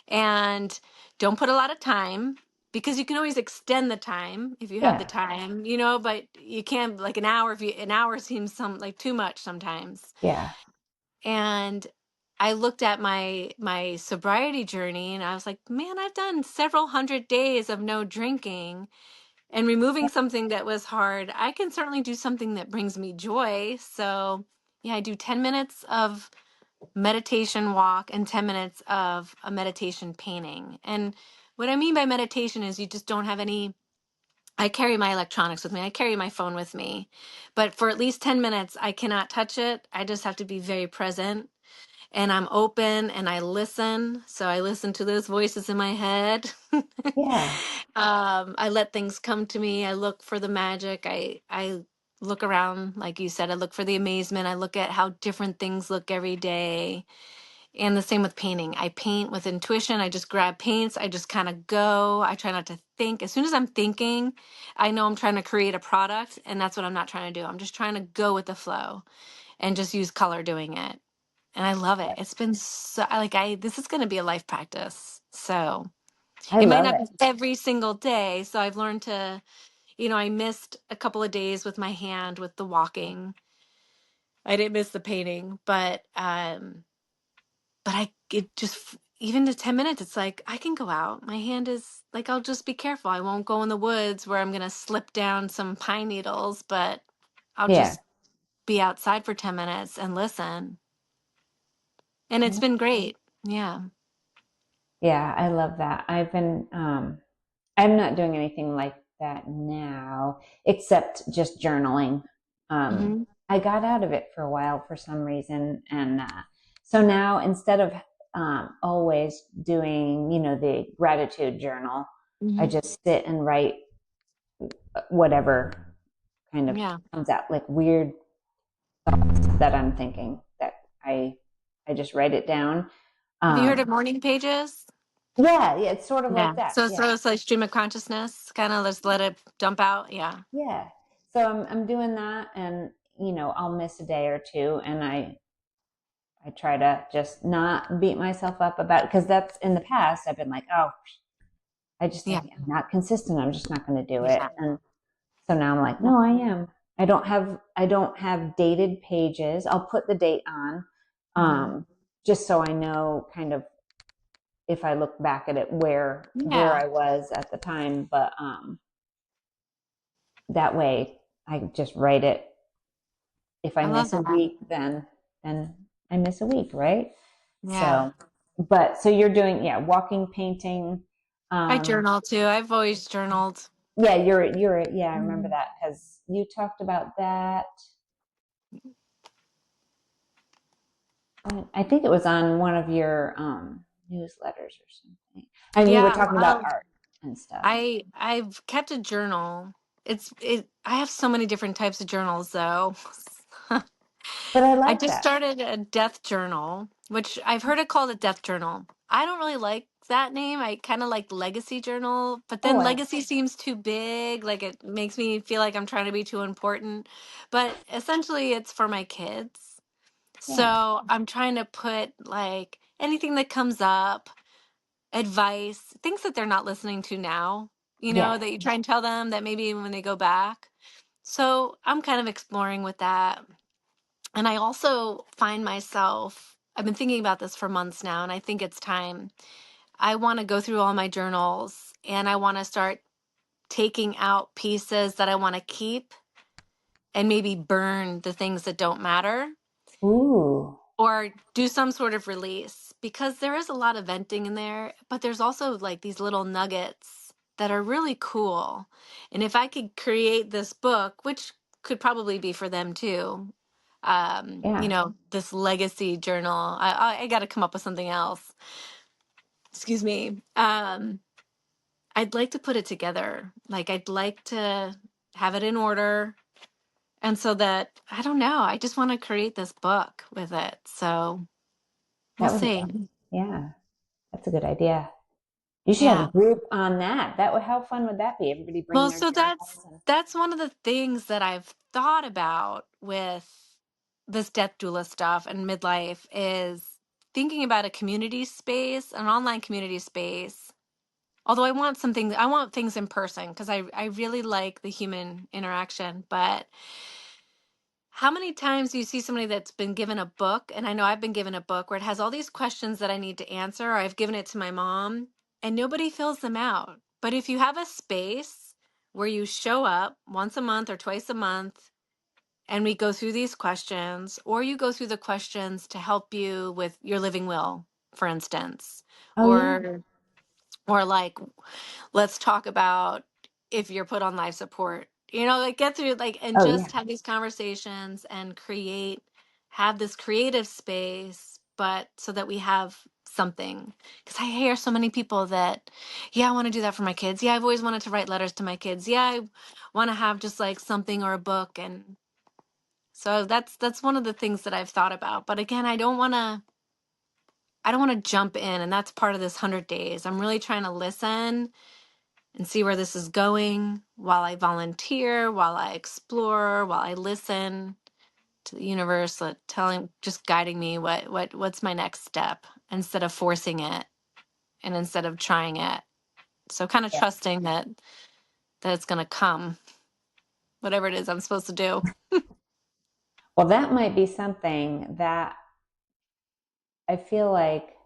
and don't put a lot of time, because you can always extend the time if you have the Yeah. time, but you can't, like, an hour, if you an hour seems some like too much sometimes. Yeah. And I looked at my sobriety journey and I was like, man, I've done several hundred days of no drinking, and removing something that was hard, I can certainly do something that brings me joy. So yeah, I do 10 minutes of meditation walk and 10 minutes of a meditation painting. And what I mean by meditation is you just don't have any. I carry my electronics with me. I carry my phone with me. But for at least 10 minutes, I cannot touch it. I just have to be very present, and I'm open and I listen. So I listen to those voices in my head. Yeah. I let things come to me. I look for the magic. I look around, like you said. I look for the amazement. I look at how different things look every day. And the same with painting. I paint with intuition. I just grab paints. I just kind of go. I try not to think. As soon as I'm thinking, I know I'm trying to create a product, and that's what I'm not trying to do. I'm just trying to go with the flow and just use color doing it. And I love it. It's been so, this is going to be a life practice. So I it might love not it. be every single day. So I've learned to, I missed a couple of days with my hand with the walking. I didn't miss the painting, but it just, even to 10 minutes, it's like I can go out. My hand is like, I'll just be careful. I won't go in the woods where I'm going to slip down some pine needles, but I'll Yeah. just be outside for 10 minutes and listen. And it's been great. Yeah. Yeah, I love that. I'm not doing anything like that now, except just journaling. Hmm. I got out of it for a while for some reason. And so now instead of always doing, the gratitude journal, I Hmm. just sit and write whatever kind of Yeah. comes out, like weird thoughts that I'm thinking that I, I just write it down. Have you heard Um, of morning pages? yeah, it's sort of Yeah. like that. So Yeah. it's like stream of consciousness, kind of just let it dump out. Yeah. Yeah. So I'm doing that, and I'll miss a day or two, and I try to just not beat myself up about it, because that's in the past I've been like, oh, Yeah. I'm not consistent. I'm just not going to do it. Yeah. And so now I'm like, no, I am. I don't have dated pages. I'll put the date on, Hmm. just so I know kind of if I look back at it where Yeah. I was at the time. But that way I just write it. If I I love miss a that. week, then I miss a week, right? Yeah. So, but so you're doing, yeah, walking, painting. I Um, journal too. I've always journaled. yeah, yeah, I remember Mhm. that because you talked about that. I think it was on one of your newsletters or something. And you were Yeah. talking about Well, art and stuff. I've kept a journal. I have so many different types of journals though. But I I like just that. started a death journal, which I've heard it called a death journal. I don't really like that name. I kind of like legacy journal, but Oh, then I legacy seems too big. Like it makes me feel like I'm trying to be too important. But essentially, it's for my kids. yeah, So I'm trying to put like anything that comes up, advice, things that they're not listening to now, yes. that you try and tell them that maybe when they go back. So I'm kind of exploring with that. And I also find myself, I've been thinking about this for months now, and I think it's time. I want to go through all my journals and I want to start taking out pieces that I want to keep and maybe burn the things that don't matter Ooh, or do some sort of release because there is a lot of venting in there, but there's also like these little nuggets that are really cool. And if I could create this book, which could probably be for them too, yeah. this legacy journal, I got to come up with something else. Excuse me. I'd like to put it together. Like I'd like to have it in order. And so that, I don't know, I just want to create this book with it. So we'll That would be see. awesome. Yeah, that's a good idea. You should have a Yeah. group on that. How fun would that be? Everybody bring Well, their so journals and that's one of the things that I've thought about with this death doula stuff and midlife is thinking about a community space, an online community space. Although I want things in person because I really like the human interaction. But how many times do you see somebody that's been given a book? And I know I've been given a book where it has all these questions that I need to answer, or I've given it to my mom, and nobody fills them out. But if you have a space where you show up once a month or twice a month, and we go through these questions, or you go through the questions to help you with your living will, for instance, oh yeah, or like let's talk about if you're put on life support, like get through like and oh yeah. just have these conversations and have this creative space, but so that we have something. Because I hear so many people that, yeah, I want to do that for my kids. Yeah, I've always wanted to write letters to my kids. Yeah, I want to have just like something or a book. And so that's one of the things that I've thought about. But again, I don't want to jump in, and that's part of this 100 days. I'm really trying to listen and see where this is going while I volunteer, while I explore, while I listen to the universe, just guiding me what's my next step instead of forcing it and instead of trying it. So kind of Yeah. trusting that it's going to come, whatever it is I'm supposed to do. Well, that might be something that I feel like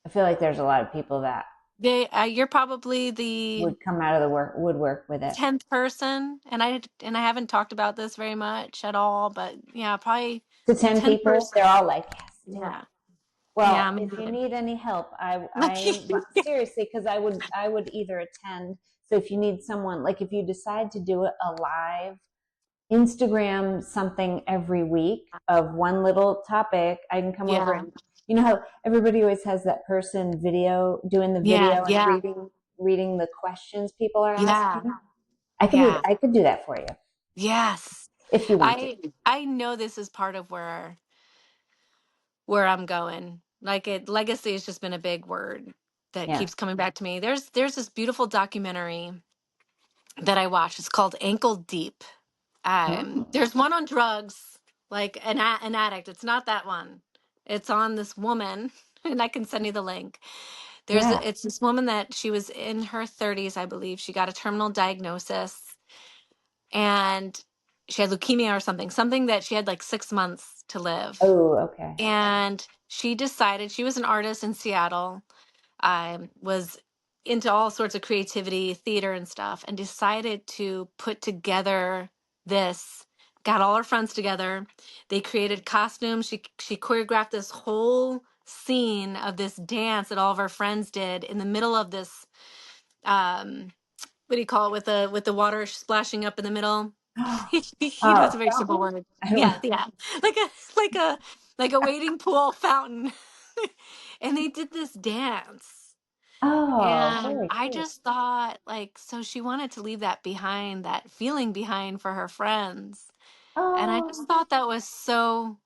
I feel like there's a lot of people that You're probably the would come out of the woodwork with it. 10th person, and I haven't talked about this very much at all, but yeah, probably To the 10 10th people, person. they're all like, yes. Yeah. Yeah, Well, if you maybe. need any help, seriously, because I would either attend. So if you need someone, like if you decide to do a live Instagram something every week of one little topic, I can come over Yeah. and you know how everybody always has that person doing the Yeah. video and Yeah. reading the questions people are Yeah. asking. Yeah. I could do that for you Yes. if you want to. I know this is part of where I'm going. Like legacy has just been a big word that Yeah. keeps coming back to me. There's this beautiful documentary that I watched. It's called Ankle Deep. Oh. There's one on drugs, like an addict. It's not that one. It's on this woman, and I can send you the link. Yeah. It's this woman that she was in her 30s, I believe. She got a terminal diagnosis, and she had leukemia or something that she had like 6 months to live. Oh, okay. And she decided, she was an artist in Seattle, was into all sorts of creativity, theater and stuff, and decided to put together this, got all her friends together. They created costumes. She choreographed this whole scene of this dance that all of her friends did in the middle of this, what do you call it, with the water splashing up in the middle. You know, it's Oh, a very simple fountain? word. I don't Yeah, know. yeah. Like a like a like a wading pool fountain. And they did this dance. Oh, And very I cool. just thought, like, so she wanted to leave that behind, that feeling behind for her friends. And I just Oh, thought that was so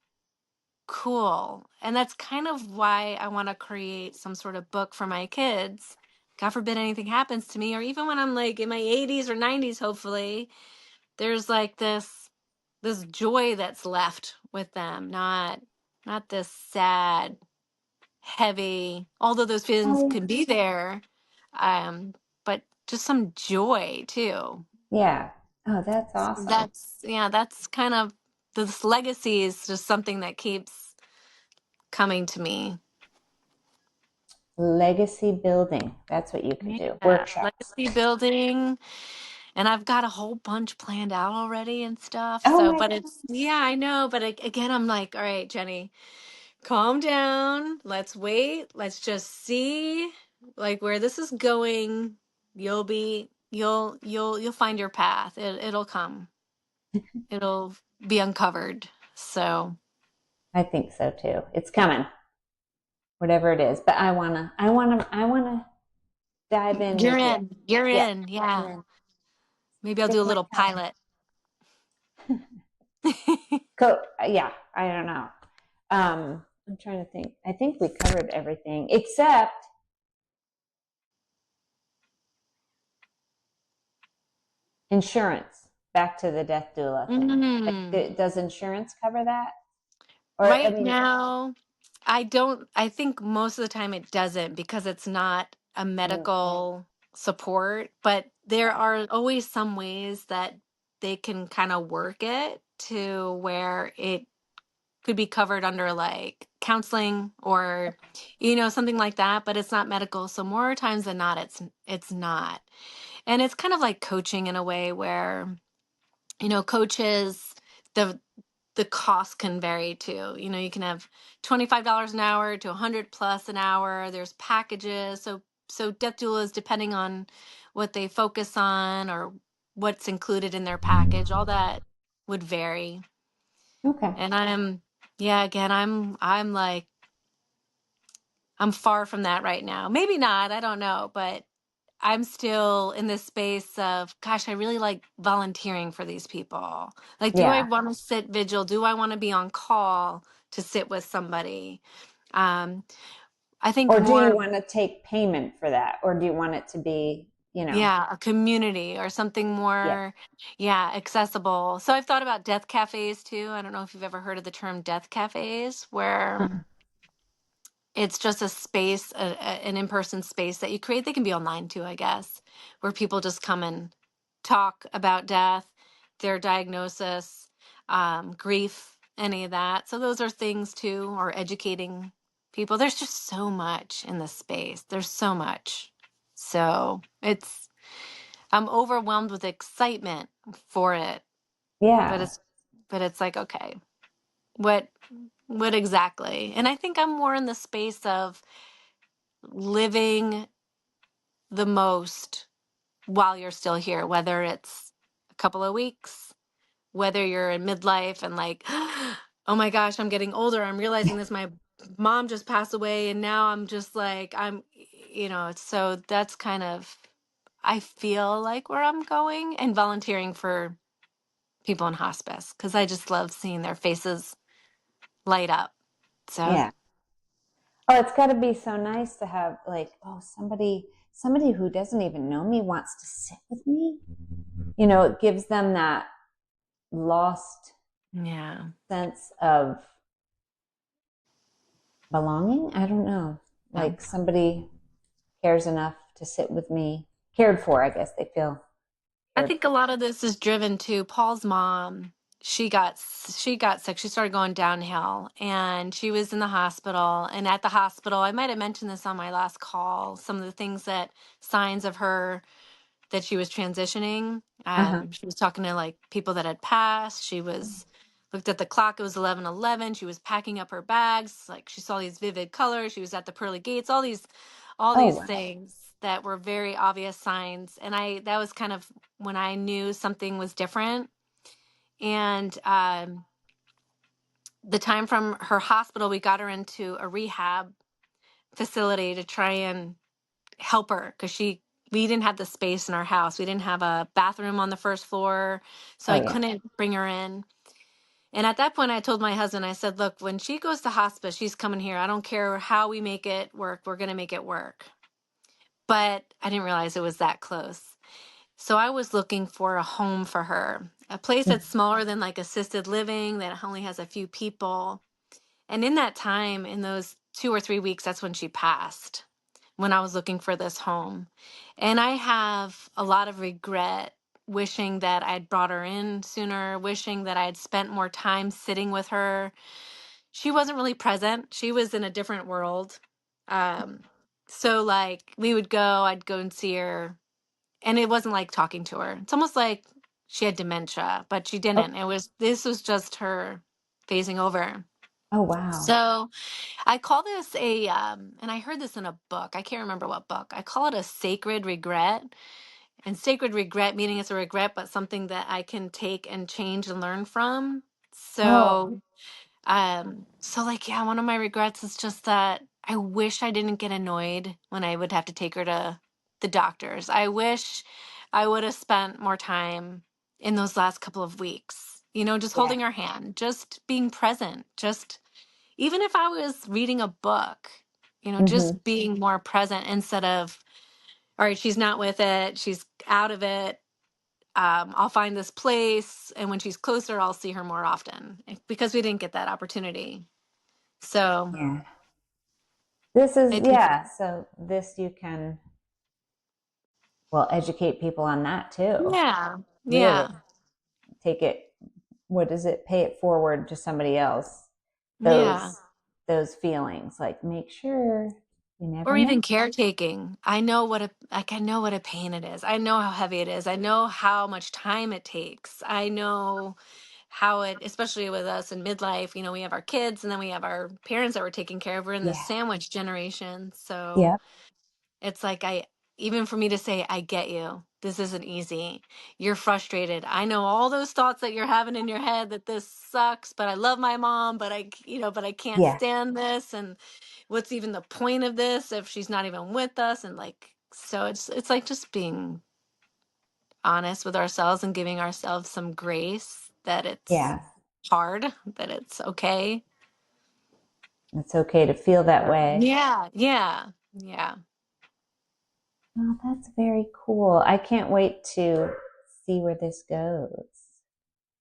cool. And that's kind of why I want to create some sort of book for my kids. God forbid anything happens to me, or even when I'm like in my 80s or 90s, hopefully, there's like this joy that's left with them, not this sad, heavy, although those feelings oh, can be there, um, but just some joy too. yeah. Oh, that's awesome. That's kind of, this legacy is just something that keeps coming to me. Legacy building. That's what you could do. Yeah, Workshops. legacy building, and I've got a whole bunch planned out already and stuff. Oh So, my but God. it's, yeah, I know, but again, I'm like, all right, Jenny, calm down. Let's wait. Let's just see like where this is going. You'll find your path. It'll come. It'll be uncovered. So I think so too. It's coming, whatever it is. But I wanna dive in you're with you. in. You're Yeah. in. I'm Yeah. in. Maybe I'll do Stick a my little toe pilot. Yeah, I don't know. I'm trying to think. I think we covered everything except insurance. Back to the death doula thing. Mm. Like, does insurance cover that? Or I Right mean, now, I don't, I think most of the time it doesn't because it's not a mm, medical support, but there right. are always some ways that they can kind of work it to where it could be covered under like counseling or something like that, but it's not medical. So more times than not it's not. And it's kind of like coaching in a way where coaches, the the cost can vary too. You can have $25 an hour to 100 plus an hour. There's packages. So death doulas, depending on what they focus on or what's included in their package, all that would vary. Okay. And yeah, again, I'm like, I'm far from that right now. Maybe not, I don't know, but I'm still in this space of, gosh, I really like volunteering for these people. Like, do I Yeah. want to sit vigil? Do I want to be on call to sit with somebody? Um, I think Or do you more, want to take payment for that? Or do you want it to be, yeah, a community or something yeah. more, yeah, accessible. So I've thought about death cafes too. I don't know if you've ever heard of the term death cafes, where Uh-uh. it's just a space, an in-person space that you create. They can be online too, I guess, where people just come and talk about death, their diagnosis, grief, any of that. So those are things too, or educating people. There's just so much in this space. There's so much. So I'm overwhelmed with excitement for it, but Yeah. it's like, okay, what? What exactly? And I think I'm more in the space of living the most while you're still here, whether it's a couple of weeks, whether you're in midlife and like, oh my gosh, I'm getting older. I'm realizing this. My mom just passed away, and now I'm just like, so that's kind of, I feel like where I'm going and volunteering for people in hospice because I just love seeing their faces light up. So, Yeah. Oh, it's got to be so nice to have like, oh, somebody who doesn't even know me wants to sit with me. It gives them that lost yeah. sense of belonging. I don't know. Yeah. Like somebody cares enough to sit with me, cared for, I guess they feel I cared think a for. lot of this is driven to Paul's mom. She got sick. She started going downhill and she was in the hospital. And at the hospital, I might have mentioned this on my last call, some of the things that signs of her that she was transitioning. Uh-huh. She was talking to like people that had passed. She was looked at the clock. It was 11:11. She was packing up her bags. Like she saw these vivid colors. She was at the pearly gates. All Oh, these wow. things that were very obvious signs. And that was kind of when I knew something was different. And the time from her hospital, we got her into a rehab facility to try and help her because we didn't have the space in our house. We didn't have a bathroom on the first floor, so Oh, I yeah. couldn't bring her in. And at that point, I told my husband, I said, look, when she goes to hospice, she's coming here. I don't care how we make it work. We're going to make it work. But I didn't realize it was that close. So I was looking for a home for her, a place that's smaller than like assisted living, that only has a few people. And in that time, in those 2 or 3 weeks, that's when she passed, when I was looking for this home. And I have a lot of regret wishing that I'd brought her in sooner, wishing that I'd spent more time sitting with her. She wasn't really present. She was in a different world. Um, so like we would go, I'd go and see her, and it wasn't like talking to her. It's almost like she had dementia, but she Oh, didn't. This was just her phasing over. oh, wow. So I call this and I heard this in a book. I can't remember what book. I call it a sacred regret. And sacred regret meaning it's a regret, but something that I can take and change and learn from. Oh, So like, yeah, one of my regrets is just that I wish I didn't get annoyed when I would have to take her to the doctors. I wish I would have spent more time in those last couple of weeks, just yeah. holding her hand, just being present, just even if I was reading a book, Hmm. just being more present instead of, all right, she's not with it, she's out of it. I'll find this place, and when she's closer, I'll see her more often because we didn't get that opportunity. So Yeah. This is, it took, yeah. So this you can, well, educate people on that too. yeah, Really yeah, take it, what is it? Pay it forward to somebody else. yeah. Those feelings, like make sure you never Or know. even caretaking. I know what a pain it is. I know how heavy it is. I know how much time it takes. I know how it, especially with us in midlife, we have our kids and then we have our parents that we're taking care of. We're in the Yeah. sandwich generation. So Yeah. it's like even for me to say, I get you. This isn't easy. You're frustrated. I know all those thoughts that you're having in your head that this sucks, but I love my mom, but I can't Yeah. stand this. And what's even the point of this if she's not even with us? And like, so it's like just being honest with ourselves and giving ourselves some grace that it's Yeah. hard, that it's okay. It's okay to feel that way. Yeah, yeah, yeah. Oh, that's very cool. I can't wait to see where this goes.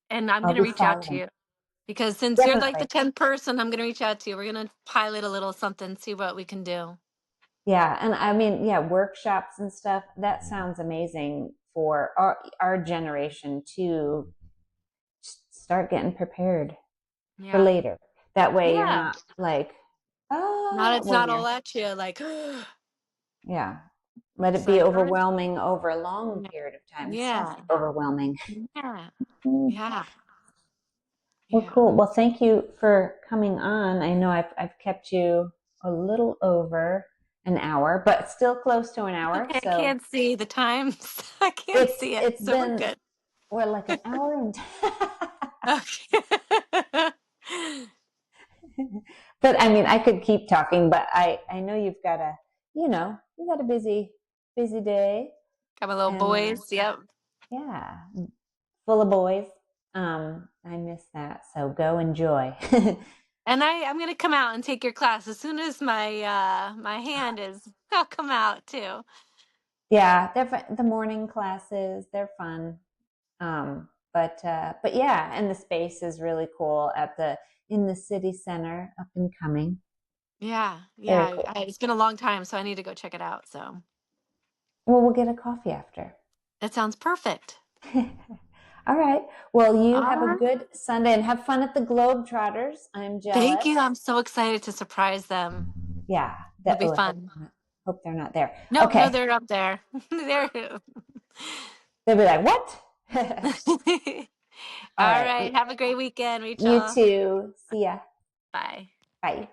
And I'm I'll gonna be reach out to following. you. Because since you're like the Definitely. 10th person, I'm going to reach out to you. We're going to pilot a little something, see what we can do. Yeah. And I mean, yeah, workshops and stuff, that sounds amazing for our generation to start getting prepared for Yeah. later. That way you're Yeah. not like, It's when not you're, all at you like, yeah, let it it's be like, all right. overwhelming over a long Yeah. period of time. It sounds Yeah. overwhelming. Yeah. Mm. Yeah. Well, Yeah. cool. Well, thank you for coming on. I know I've kept you a little over an hour, but still close to an hour. Okay, I So can't see the times. I can't see it, it's so we're been good. we're like an hour and Okay. but I mean I could keep talking, but I know you've got a you got a busy day Got my little and boys. Yep. yeah, full of boys. I miss that. So go enjoy. And I'm gonna come out and take your class as soon as my hand is. I'll come out too. Yeah, they're the morning classes. They're fun. But yeah, and the space is really cool at the in the city center, up and coming. Yeah, Very yeah. cool. It's been a long time, so I need to go check it out. So Well, we'll get a coffee after. that sounds perfect. All right. Well, you All have a right. good Sunday and have fun at the Globetrotters. I'm Thank jealous. you. I'm so excited to surprise them. Yeah. It'll That. be Oh, fun. hope they're not there. No, no, Okay. they're up there. They're. They'll be like, what? All All right. right. Have a great weekend, You Rachel. too. See ya. Bye. Bye.